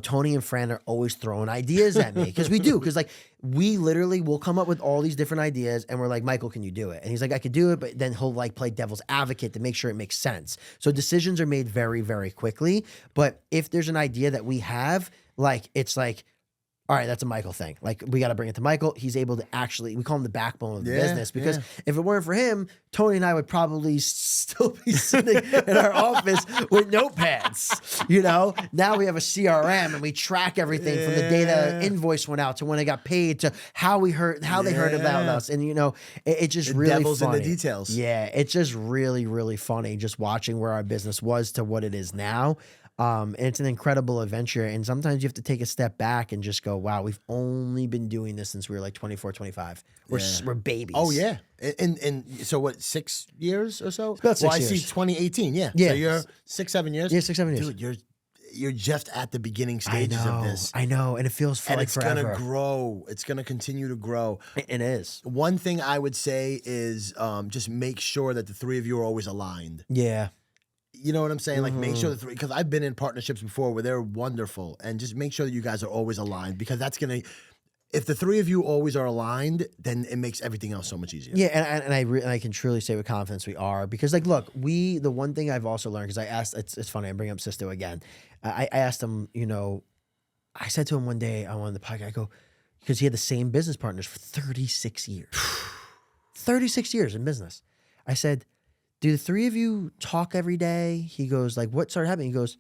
Tony and Fran are always throwing ideas at me. Because we do. Because, like, we literally will come up with all these different ideas and we're like, Michael, can you do it? And he's like, I could do it. But then he'll, like, play devil's advocate to make sure it makes sense. So decisions are made very, very quickly. But if there's an idea that we have, like, it's like, all right, that's a Michael thing. Like, we got to bring it to Michael. He's able to actually, we call him the backbone of the business, because if it weren't for him, Tony and I would probably still be sitting in our office with notepads. Now we have a CRM and we track everything from the day the invoice went out to when it got paid to how they heard about us. And, it's just really devil's funny. in the details. Yeah, it's just really, really funny just watching where our business was to what it is now. And it's an incredible adventure. And sometimes you have to take a step back and just go, wow, we've only been doing this since we were like 24, 25. We're babies. Oh, yeah. And so what, 6 years or so? About 6 I years. see 2018, yeah. Yeah. So you're 6, 7 years? Yeah, 6, 7 years. Dude, you're just at the beginning stages of this. I know. And it feels And like it's forever. going to grow. It's going to continue to grow. It is. One thing I would say is just make sure that the three of you are always aligned. Yeah. You know what I'm saying? Like, make sure the three, because I've been in partnerships before where they're wonderful, and just make sure that you guys are always aligned, because that's going to, if the three of you always are aligned, then it makes everything else so much easier. Yeah, and I can truly say with confidence we are, because, like, look, the one thing I've also learned, because I asked, it's funny, I bring up Sisto again. I asked him, I said to him one day on the podcast, I go, because he had the same business partners for 36 years. 36 years in business. I said, do the three of you talk every day? He goes, like, what started happening? He goes,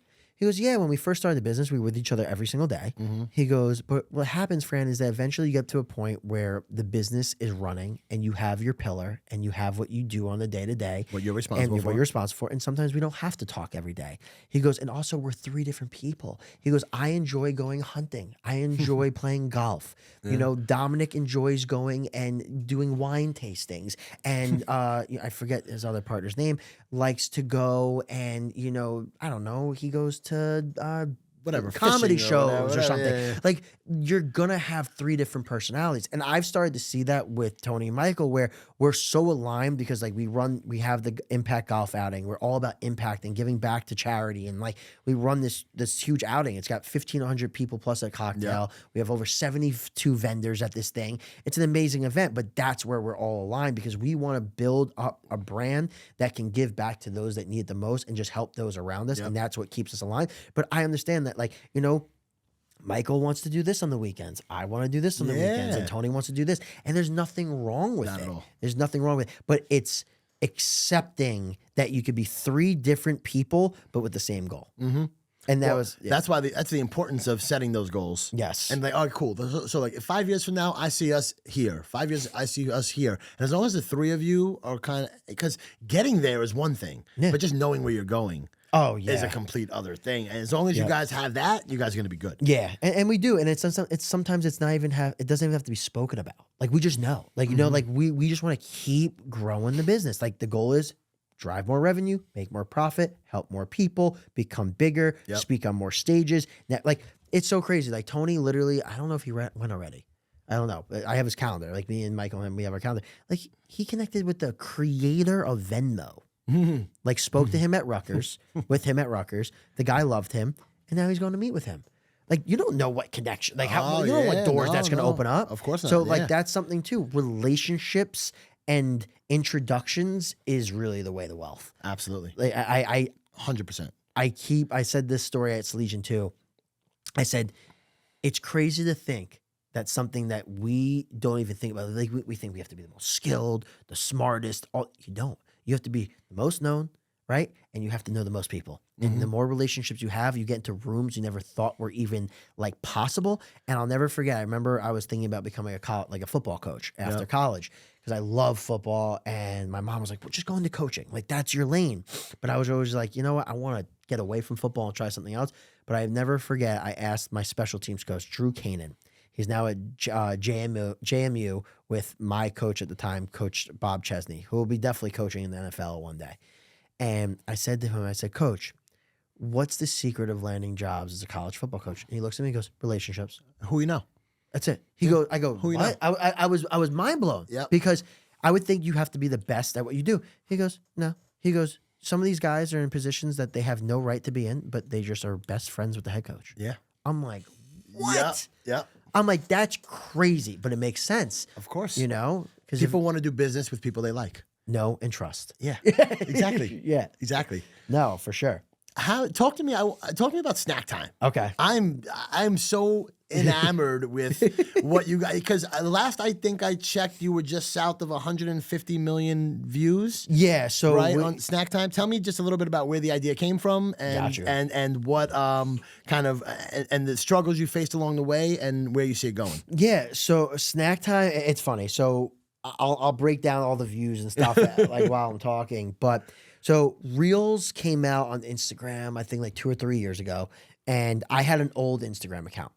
yeah, when we first started the business, we were with each other every single day. Mm-hmm. He goes, but what happens, Fran, is that eventually you get to a point where the business is running and you have your pillar and you have what you do on the day-to-day. What you're responsible for. What you're responsible for. And sometimes we don't have to talk every day. He goes, and also we're three different people. He goes, I enjoy going hunting. I enjoy playing golf. Yeah. Dominic enjoys going and doing wine tastings. And I forget his other partner's name, likes to go and, I don't know, he goes to Whatever, comedy fishing shows or whatever, something. yeah. Like, you're gonna have three different personalities, and I've started to see that with Tony and Michael, where we're so aligned, because like we have the Impact Golf outing. We're all about impact and giving back to charity, and like we run this huge outing. It's got 1,500 people plus a cocktail. Yeah. We have over 72 vendors at this thing. It's an amazing event, but that's where we're all aligned, because we want to build up a brand that can give back to those that need it the most and just help those around us, Yep. and that's what keeps us aligned. But I understand that, like, Michael wants to do this on the weekends. I want to do this on the weekends. And Tony wants to do this. And there's nothing wrong with Not it. at all. There's nothing wrong with it. But it's accepting that you could be three different people, but with the same goal. Mm-hmm. And that that's why that's the importance of setting those goals. Yes. And like, oh, cool. So like 5 years from now, I see us here. 5 years, I see us here. And as long as the three of you are kind of, because getting there is one thing, but just knowing where you're going. Oh, yeah. Is a complete other thing. And as long as you guys have that, you guys are going to be good. Yeah, and we do, and it's sometimes it's not even it doesn't even have to be spoken about. Like, we just know, like, like we just want to keep growing the business. Like, the goal is drive more revenue, make more profit, help more people, become bigger, speak on more stages. Now, like, it's so crazy. Like, Tony literally, I don't know if he went already. I don't know. I have his calendar. Like, me and Michael and we have our calendar. Like, he connected with the creator of Venmo. Like, spoke to him at Rutgers, with him at Rutgers. The guy loved him, and now he's going to meet with him. Like, you don't know what connection, like, how you don't know what doors that's going to open up. Of course not. So, like, that's something too. Relationships and introductions is really the way to wealth. Absolutely. Like, I 100%. I said this story at Legion too. I said, it's crazy to think that something that we don't even think about, like, we think we have to be the most skilled, the smartest. You don't. You have to be the most known, right? And you have to know the most people. And the more relationships you have, you get into rooms you never thought were even like possible. And I'll never forget, I remember I was thinking about becoming a football coach after college, because I love football. And my mom was like, well, just go into coaching. Like, that's your lane. But I was always like, you know what? I want to get away from football and try something else. But I never forget, I asked my special teams coach, Drew Kanan. He's now at JMU with my coach at the time, Coach Bob Chesney, who will be definitely coaching in the NFL one day. And I said to him, I said, Coach, what's the secret of landing jobs as a college football coach? And he looks at me and goes, relationships. Who you know? That's it. He goes, I go, Who you what? know? I was mind blown, because I would think you have to be the best at what you do. He goes, no. He goes, some of these guys are in positions that they have no right to be in, but they just are best friends with the head coach. Yeah. I'm like, what? Yeah. I'm like, that's crazy, but it makes sense. Of course. You know? Because People want to do business with people they like. know and trust. Yeah. Exactly. Yeah. Exactly. No, for sure. Talk to me about snack time. Okay. I'm so enamored with what you guys, because last I think I checked, you were just south of 150 million views. Yeah. So Right on snack time. Tell me just a little bit about where the idea came from and what kind of and the struggles you faced along the way and where you see it going. Yeah. So snack time, it's funny. So I'll break down all the views and stuff like while I'm talking. But so Reels came out on Instagram, I think like 2 or 3 years ago, and I had an old Instagram account.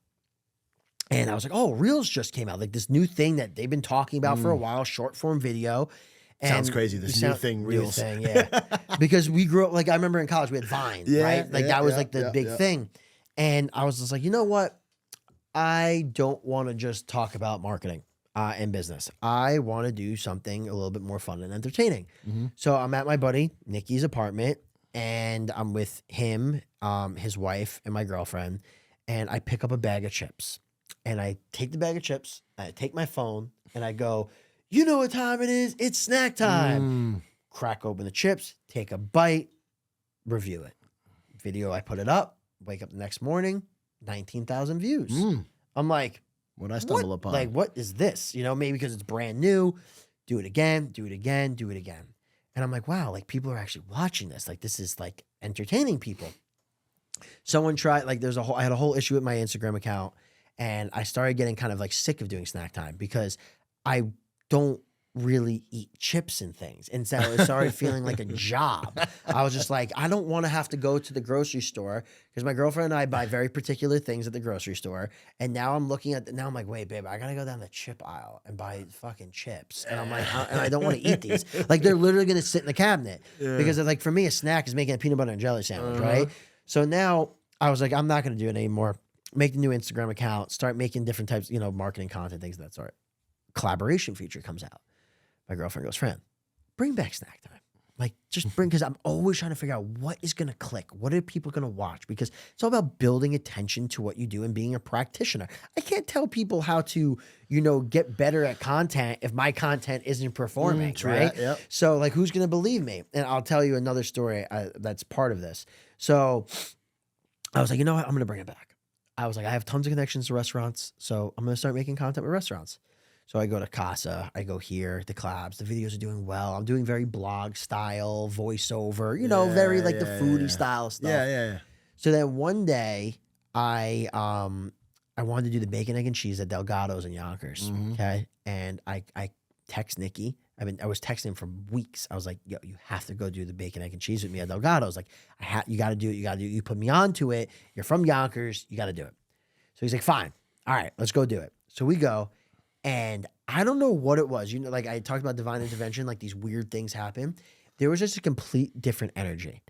And I was like, oh, Reels just came out, like this new thing that they've been talking about for a while, short form video. And Sounds crazy. This new thing, Reels. Yeah. Because we grew up, like I remember in college we had Vine, right? Like that was like the big thing. And I was just like, you know what? I don't want to just talk about marketing and business. I want to do something a little bit more fun and entertaining. So I'm at my buddy Nikki's apartment, and I'm with him, his wife, and my girlfriend. And I pick up a bag of chips, and I take the bag of chips, and I take my phone, and I go, you know what time it is? It's snack time. Crack open the chips, take a bite, review it. Video, I put it up, wake up the next morning, 19,000 views. I'm like, what I stumble upon. Like, what is this? You know, maybe because it's brand new. Do it again, do it again, do it again. And I'm like, wow, like people are actually watching this. Like this is like entertaining people. Someone tried, like I had a whole issue with my Instagram account, and I started getting kind of like sick of doing snack time because I don't really eat chips and things. And so it started feeling like a job. I was just like, I don't want to have to go to the grocery store because my girlfriend and I buy very particular things at the grocery store. And now I'm looking at, now I'm like, wait, babe, I got to go down the chip aisle and buy fucking chips. And I'm like, and I don't want to eat these. Like they're literally going to sit in the cabinet because like for me, a snack is making a peanut butter and jelly sandwich, right? So now I was like, I'm not going to do it anymore. Make the new Instagram account, start making different types, you know, marketing content, things of that sort. Collaboration feature comes out. My girlfriend goes, friend, bring back snack time. Like, just bring, because I'm always trying to figure out what is going to click. What are people going to watch? Because it's all about building attention to what you do and being a practitioner. I can't tell people how to, you know, get better at content if my content isn't performing, right? Yep. So, like, who's going to believe me? And I'll tell you another story that's part of this. So, I was like, you know what? I'm going to bring it back. I was like, I have tons of connections to restaurants, so I'm going to start making content with restaurants. So I go to Casa, I go here, the collabs, the videos are doing well. I'm doing very blog style, voiceover, you know, very like the foodie style stuff. Yeah. So then one day I wanted to do the bacon, egg, and cheese at Delgado's in Yonkers. Okay. And I text Nikki. I was texting him for weeks. I was like, yo, you have to go do the bacon, egg, and cheese with me at Delgado's. Like, you got to do it. You got to do it. You put me onto it. You're from Yonkers. You got to do it. So he's like, fine. All right, let's go do it. So we go. And I don't know what it was. You know, like I talked about divine intervention, like these weird things happen. There was just a complete different energy.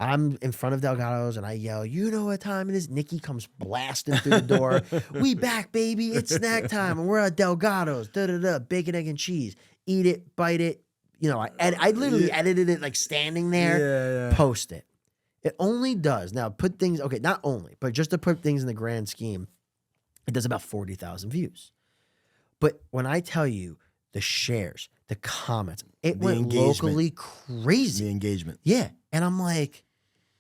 I'm in front of Delgado's and I yell, you know what time it is? Nikki comes blasting through the door. We back, baby. It's snack time. And we're at Delgado's. Bacon, egg, and cheese. Eat it, bite it. You know, I literally edited it like standing there, post it. It only does. Now, put things, okay, not only, but just to put things in the grand scheme, it does about 40,000 views. But when I tell you the shares, the comments, it went locally crazy. The engagement. Yeah. And I'm like,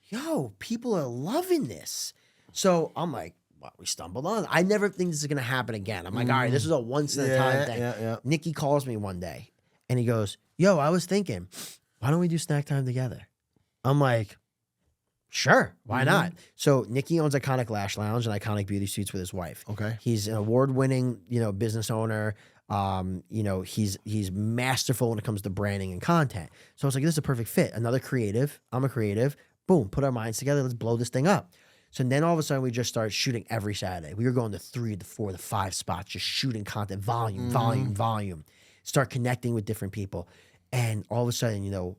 yo, people are loving this. So I'm like, well, we stumbled on. I never think this is going to happen again. I'm like, all right, this is a once in a time thing. Yeah. Nikki calls me one day and he goes, yo, I was thinking, why don't we do snack time together? I'm like, sure, why not? So Nikki owns Iconic Lash Lounge and Iconic Beauty Suites with his wife. Okay. He's an award-winning, you know, business owner. You know, he's masterful when it comes to branding and content. So I was like, this is a perfect fit. Another creative. I'm a creative. Boom, put our minds together. Let's blow this thing up. So then all of a sudden we just started shooting every Saturday. We were going to 3, to 4, to 5 spots, just shooting content, volume. Start connecting with different people. And all of a sudden, you know,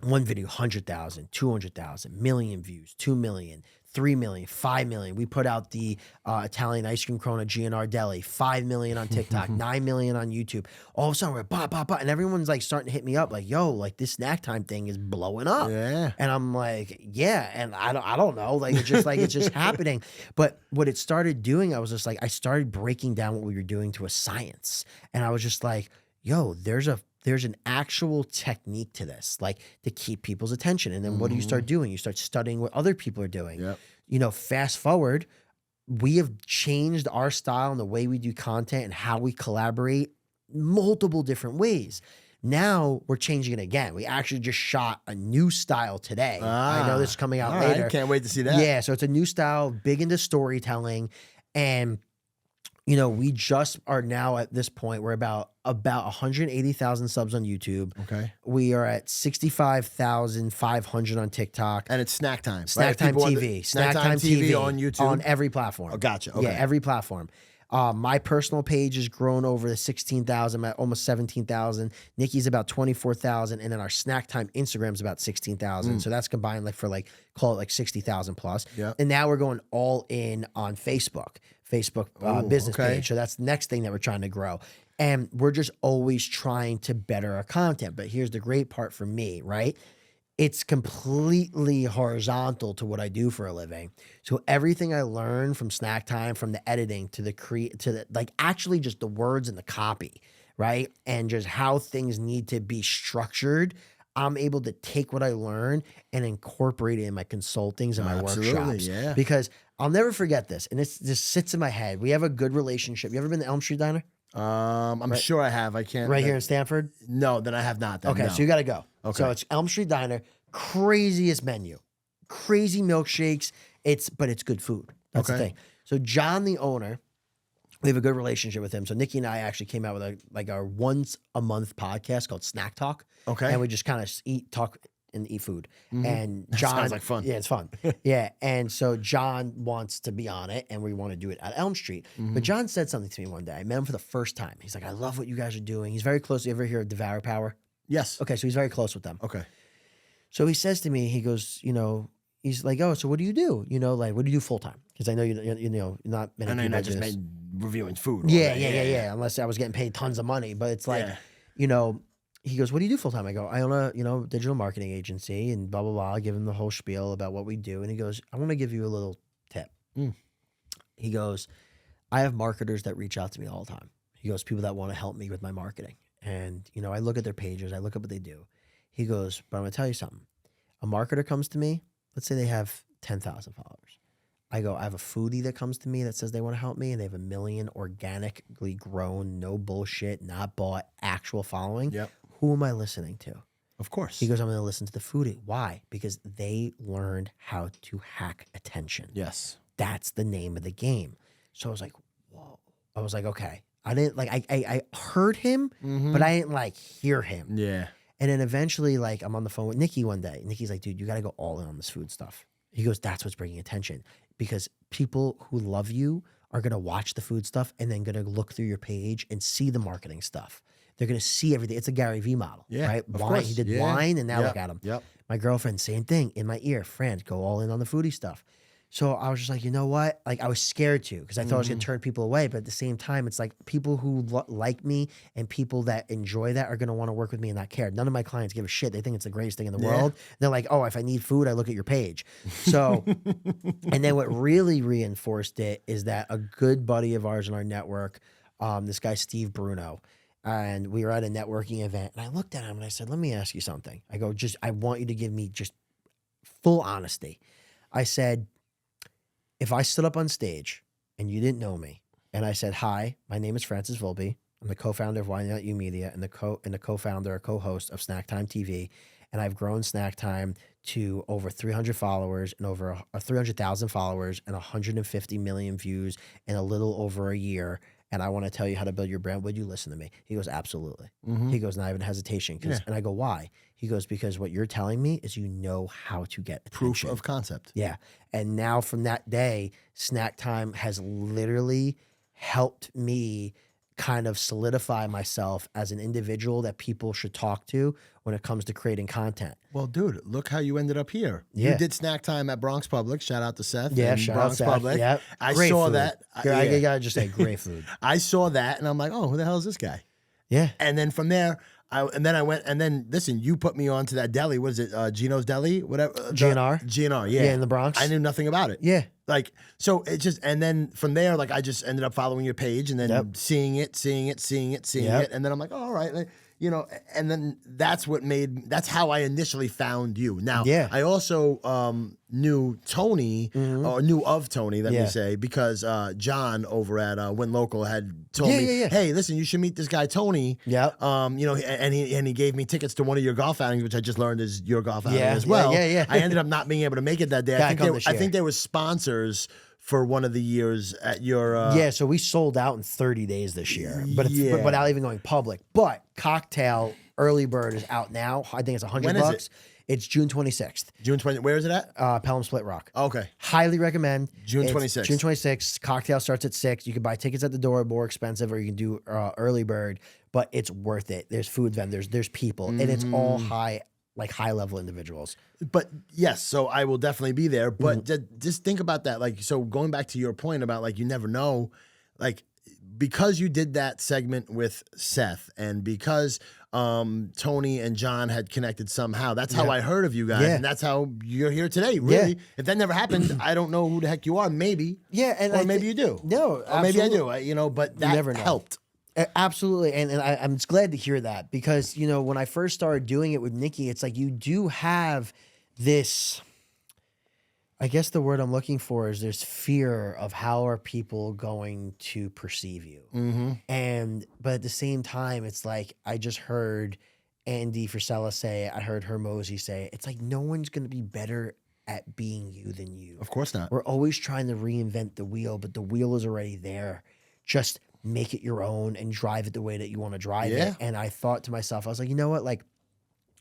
One video, 100,000, 200,000, million views, 2 million, 3 million, 5 million. We put out the Italian ice cream cone at GNR Deli, 5 million on TikTok, 9 million on YouTube. All of a sudden we're and everyone's like starting to hit me up like, yo, like this snack time thing is blowing up. Yeah. And I'm like, yeah. And I don't know. Like it's just happening. But what it started doing, I was just like, I started breaking down what we were doing to a science. And I was just like, yo, there's an actual technique to this, like to keep people's attention. And then what do you start doing? You start studying what other people are doing. Yep. You know, fast forward, we have changed our style and the way we do content and how we collaborate multiple different ways. Now we're changing it again. We actually just shot a new style today. I know this is coming out later. Right. Can't wait to see that. Yeah. So it's a new style, big into storytelling. And you know, we just are now at this point, we're about 180,000 subs on YouTube. Okay. We are at 65,500 on TikTok. And it's Snack Time. Snack Time TV. Snack Time TV on YouTube. On every platform. Oh, gotcha. Okay. Yeah, every platform. My personal page has grown over the 16,000, almost 17,000. Nikki's about 24,000. And then our Snack Time Instagram is about 16,000. So that's combined call it like 60,000 plus. Yep. And now we're going all in on Facebook business page. So that's the next thing that we're trying to grow. And we're just always trying to better our content. But here's the great part for me, right? It's completely horizontal to what I do for a living. So everything I learn from Snack Time, from the editing to the like actually just the words and the copy, right? And just how things need to be structured, I'm able to take what I learn and incorporate it in my consultings and my workshops. Yeah. Because I'll never forget this. And it just sits in my head. We have a good relationship. You ever been to Elm Street Diner? I'm sure I have. I can't. Right here in Stamford? No, then I have not. Then, Okay, no. so you got to go. Okay. So it's Elm Street Diner, craziest menu, crazy milkshakes. But it's good food. That's the thing. So John, the owner, we have a good relationship with him. So Nikki and I actually came out with our once a month podcast called Snack Talk. Okay. And we just kind of talk and eat food. And John, sounds like fun. Yeah, it's fun. Yeah. And so John wants to be on it and we want to do it at Elm Street. But John said something to me one day. I met him for the first time. He's like, I love what you guys are doing. He's very close. You ever hear of Devour Power? Yes. Okay. So he's very close with them. Okay. So he says to me, he goes, he's like, oh, so what do you do? Like, what do you do full time? Because I know you're not many I know you're people not do just this. reviewing food. all Yeah, day. yeah. Unless I was getting paid tons of money, but it's like, Yeah. he goes, what do you do full time? I go, I own a, digital marketing agency and blah, blah, blah. I give him the whole spiel about what we do. And he goes, I want to give you a little tip. He goes, I have marketers that reach out to me all the time. He goes, people that want to help me with my marketing. And, I look at their pages. I look up what they do. He goes, but I'm going to tell you something. A marketer comes to me. Let's say they have 10,000 followers. I go, I have a foodie that comes to me that says they want to help me and they have 1 million organically grown, no bullshit, not bought, actual following. Yep. Who am I listening to? Of course. He goes, I'm going to listen to the foodie. Why? Because they learned how to hack attention. Yes. That's the name of the game. So I was like, whoa. I was like, okay. I didn't I heard him, but I didn't hear him. Yeah. And then eventually, I'm on the phone with Nikki one day. Nikki's like, dude, you got to go all in on this food stuff. He goes, that's what's bringing attention. Because people who love you are going to watch the food stuff and then going to look through your page and see the marketing stuff. They're going to see everything. It's a Gary Vee model, right? Of Wine. course. He did Yeah. wine and now Yep. look at him. Yep. My girlfriend, same thing. In my ear, Fran, go all in on the foodie stuff. So I was just like, you know what? I was scared to because I thought I was going to turn people away. But at the same time, it's like people who like me and people that enjoy that are going to want to work with me and not care. None of my clients give a shit. They think it's the greatest thing in the world. They're like, oh, if I need food, I look at your page. So, and then what really reinforced it is that a good buddy of ours in our network, this guy, Steve Bruno, and we were at a networking event and I looked at him and I said, let me ask you something. I go, I want you to give me just full honesty. I said, if I stood up on stage and you didn't know me and I said, hi, my name is Francis Volpe. I'm the co-founder of Why Not You Media and the co-founder or co-host of Snack Time TV. And I've grown Snack Time to over 300 followers and over 300,000 followers and 150 million views in a little over a year. And I want to tell you how to build your brand. Would you listen to me? He goes, absolutely. He goes, not even hesitation. And I go, why? He goes, because what you're telling me is you know how to get attention. Proof of concept. Yeah. And now from that day, Snack Time has literally helped me kind of solidify myself as an individual that people should talk to when it comes to creating content. Well, dude, look how you ended up here. Yeah. You did snack time at Bronx Public. Shout out to Seth. Yeah, and shout Bronx out Seth. Public. Yep. I Great saw food. that. I gotta just say, great food. I saw that, and I'm like, oh, who the hell is this guy? Yeah. And then from there, listen, you put me on to that deli. What is it? Gino's Deli? Whatever. GNR? GNR, yeah. Yeah, in the Bronx. I knew nothing about it. Yeah. Like, so it just, and then from there, like, I just ended up following your page and then seeing it. And then I'm like, oh, all right. You know, and then that's how I initially found you. Now, I also knew Tony, or knew of Tony, let me say, because John over at Win Local had told me, hey, listen, you should meet this guy, Tony. Yeah. You know, and he gave me tickets to one of your golf outings, which I just learned is your golf outing as well. Yeah. I ended up not being able to make it that day. I think there was sponsors for one of the years at your so we sold out in 30 days this year, but without even going public. But Cocktail Early Bird is out now. I think it's $100. When is it? It's June 26th. June 20th. Where is it at? Pelham Split Rock. Okay. Highly recommend. June 26th. June 26th. Cocktail starts at 6. You can buy tickets at the door, more expensive, or you can do early bird, but it's worth it. There's food vendors, there's people, and it's all high level individuals. But yes, so I will definitely be there. But just think about that. Like, so going back to your point about like, you never know, like, because you did that segment with Seth and because Tony and John had connected somehow, that's how I heard of you guys. And that's how you're here today, really. If that never happened, I don't know who the heck you are. Maybe. Yeah. Or maybe you do. No, or maybe I do. You know, but that never know. helped. Absolutely. And I'm just glad to hear that because, you know, when I first started doing it with Nikki, it's like you do have this, I guess the word I'm looking for is there's fear of how are people going to perceive you. But at the same time, it's like I just heard Andy Frisella say it. I heard Hermosi say it. It's like no one's going to be better at being you than you. Of course not. We're always trying to reinvent the wheel, but the wheel is already there. Just make it your own and drive it the way that you want to drive it. And I thought to myself, I was like, you know what? Like,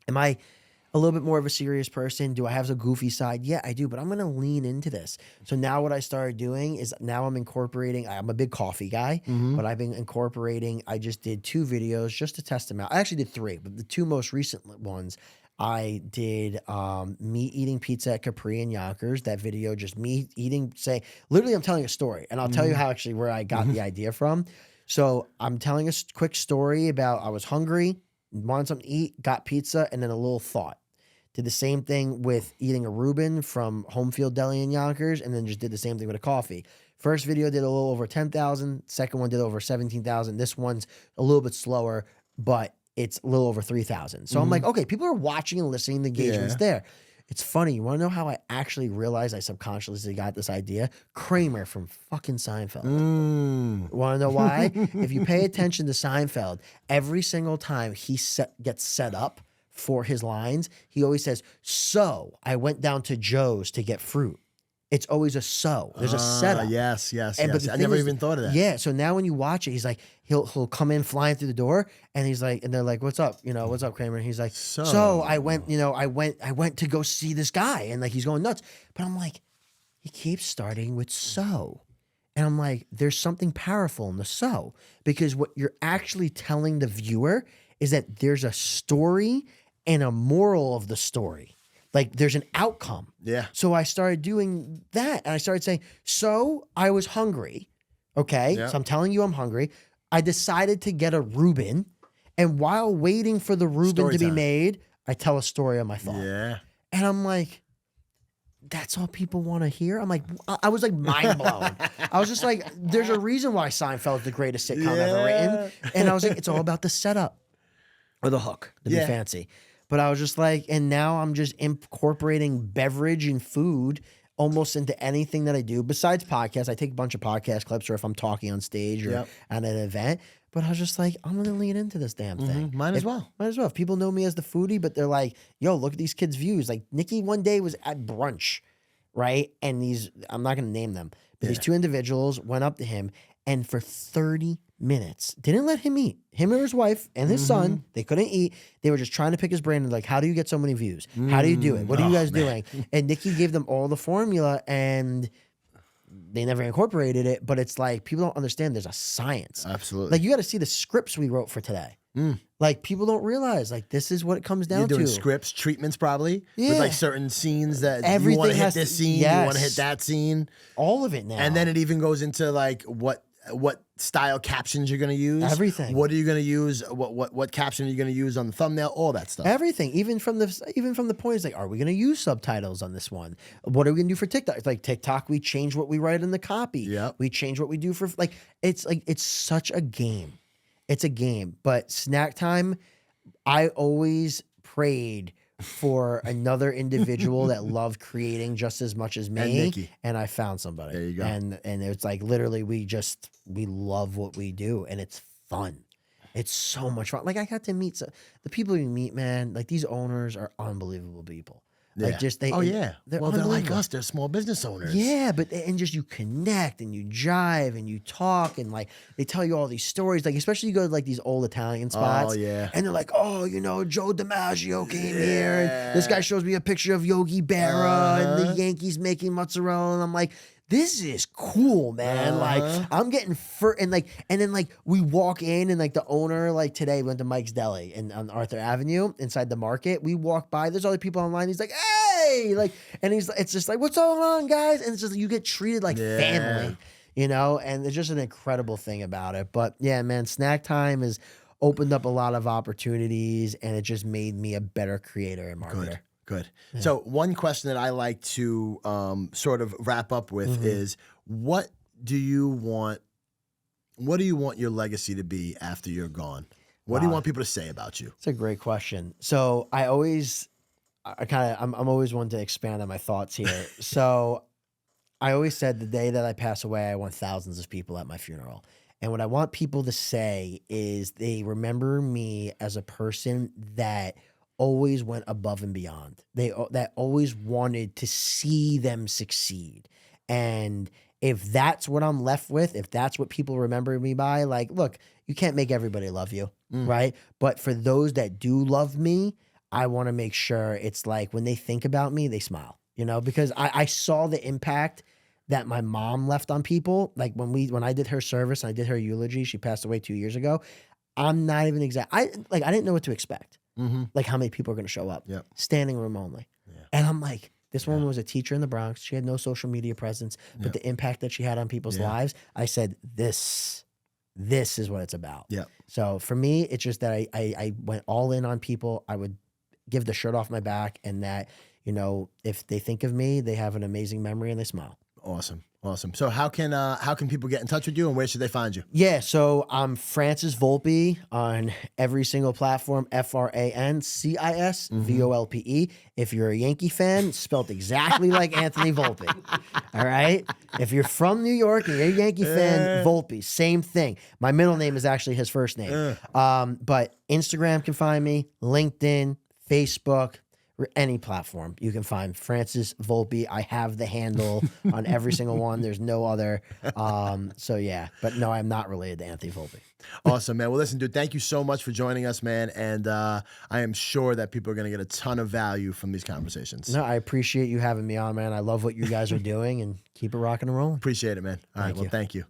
am I a little bit more of a serious person? Do I have a goofy side? Yeah, I do, but I'm going to lean into this. So now what I started doing is now I'm incorporating, I'm a big coffee guy, but I've been incorporating, I just did 2 videos just to test them out. I actually did 3, but the 2 most recent ones, I did me eating pizza at Capri in Yonkers. That video, just me eating, literally I'm telling a story. And I'll tell you how actually where I got the idea from. So I'm telling a quick story about I was hungry, wanted something to eat, got pizza, and then a little thought. Did the same thing with eating a Reuben from Homefield Deli in Yonkers, and then just did the same thing with a coffee. First video did a little over 10,000. Second one did over 17,000. This one's a little bit slower, but it's a little over 3,000. So I'm like, okay, people are watching and listening. The engagement's there. It's funny. You want to know how I actually realized I subconsciously got this idea? Kramer from fucking Seinfeld. Want to know why? If you pay attention to Seinfeld, every single time he gets set up for his lines, he always says, so I went down to Joe's to get fruit. It's always a so. There's a setup. Yes. But I never even thought of that. Yeah. So now when you watch it, he's like, he'll come in flying through the door, and he's like, and they're like, "What's up? You know, what's up, Kramer?" And he's like, "So I went, I went to go see this guy," and like he's going nuts. But I'm like, he keeps starting with so, and I'm like, there's something powerful in the so because what you're actually telling the viewer is that there's a story and a moral of the story. Like there's an outcome. Yeah. So I started doing that and I started saying, so I was hungry. Okay. Yeah. So I'm telling you I'm hungry. I decided to get a Reuben. And while waiting for the Reuben to be made, I tell a story on my phone. Yeah. And I'm like, that's all people want to hear? I'm like, I was like mind blown. I was just like, there's a reason why Seinfeld is the greatest sitcom ever written. And I was like, it's all about the setup or the hook to be fancy. But I was just like, and now I'm just incorporating beverage and food almost into anything that I do. Besides podcasts, I take a bunch of podcast clips or if I'm talking on stage or at an event. But I was just like, I'm going to lean into this damn thing. Might as well. If people know me as the foodie, but they're like, yo, look at these kids' views. Like Nikki one day was at brunch, right? And I'm not going to name them, but these 2 individuals went up to him and for 30 minutes, didn't let him eat. Him and his wife and his son, they couldn't eat. They were just trying to pick his brain and like, how do you get so many views? How do you do it? What are you guys doing? And Nikki gave them all the formula and they never incorporated it. But it's like, people don't understand there's a science. Absolutely. Like you got to see the scripts we wrote for today. Like people don't realize like this is what it comes down You're doing to. scripts, treatments probably with Yeah. like certain scenes that Everything you want to hit has this to- scene, you want to yes. hit that scene. All of it now. And then it even goes into like what style captions you're going to use. Everything. What are you going to use? What caption are you going to use on the thumbnail? All that stuff. Everything, even from the point, it's like, are we going to use subtitles on this one? What are we going to do for TikTok? It's like TikTok, we change what we write in the copy. Yep. We change what we do for it's such a game. It's a game. But snack time, I always prayed for another individual that loved creating just as much as me. And Nikki. And I found somebody. There you go. And it's like literally we love what we do and it's fun. It's so much fun. Like I got to meet the people you meet, man. Like these owners are unbelievable people. Like Yeah. just they. Oh yeah. They're Well, they're like unbelievable. us. They're small business owners. Yeah, but and just you connect and you jive and you talk and like they tell you all these stories. Like especially you go to like these old Italian spots. Oh yeah. And they're like, oh, you know, Joe DiMaggio came here. And this guy shows me a picture of Yogi Berra and the Yankees making mozzarella. And I'm like, this is cool, man. Like I'm getting and then like we walk in and like the owner, like today went to Mike's Deli and on Arthur Avenue inside the market. We walk by, there's other people online. He's like, hey, like, and it's just like, what's going on, guys? And it's just you get treated like family, you know, and it's just an incredible thing about it. But yeah, man, snack time has opened up a lot of opportunities and it just made me a better creator and marketer. Good. So one question that I like to sort of wrap up with is what do you want your legacy to be after you're gone? What do you want people to say about you? It's a great question. So I'm always one to expand on my thoughts here. So I always said the day that I pass away, I want thousands of people at my funeral. And what I want people to say is they remember me as a person that always went above and beyond. That always wanted to see them succeed. And if that's what I'm left with, if that's what people remember me by, like, look, you can't make everybody love you, right? But for those that do love me, I want to make sure it's like when they think about me, they smile, you know, because I saw the impact that my mom left on people. Like when I did her service, and I did her eulogy, she passed away 2 years ago. I'm not even I didn't know what to expect. Like how many people are going to show up, standing room only. And I'm like, this woman was a teacher in the Bronx. She had no social media presence, but the impact that she had on people's lives, I said, this is what it's about. So for me, it's just that I went all in on people. I would give the shirt off my back and that, you know, if they think of me, they have an amazing memory and they smile. Awesome. So how can people get in touch with you and where should they find you? Yeah, so I'm Francis Volpe on every single platform, FrancisVolpe. If you're a Yankee fan, spelled exactly like Anthony Volpe. All right? If you're from New York and you're a Yankee fan, Volpe, same thing. My middle name is actually his first name. But Instagram can find me, LinkedIn, Facebook, any platform you can find Francis Volpe. I have the handle on every single one. There's no other. So yeah, but no, I'm not related to Anthony Volpe. Awesome, man. Well, listen, dude, thank you so much for joining us, man. And I am sure that people are going to get a ton of value from these conversations. No, I appreciate you having me on, man. I love what you guys are doing and keep it rocking and rolling. Appreciate it, man. All right. Well, thank you.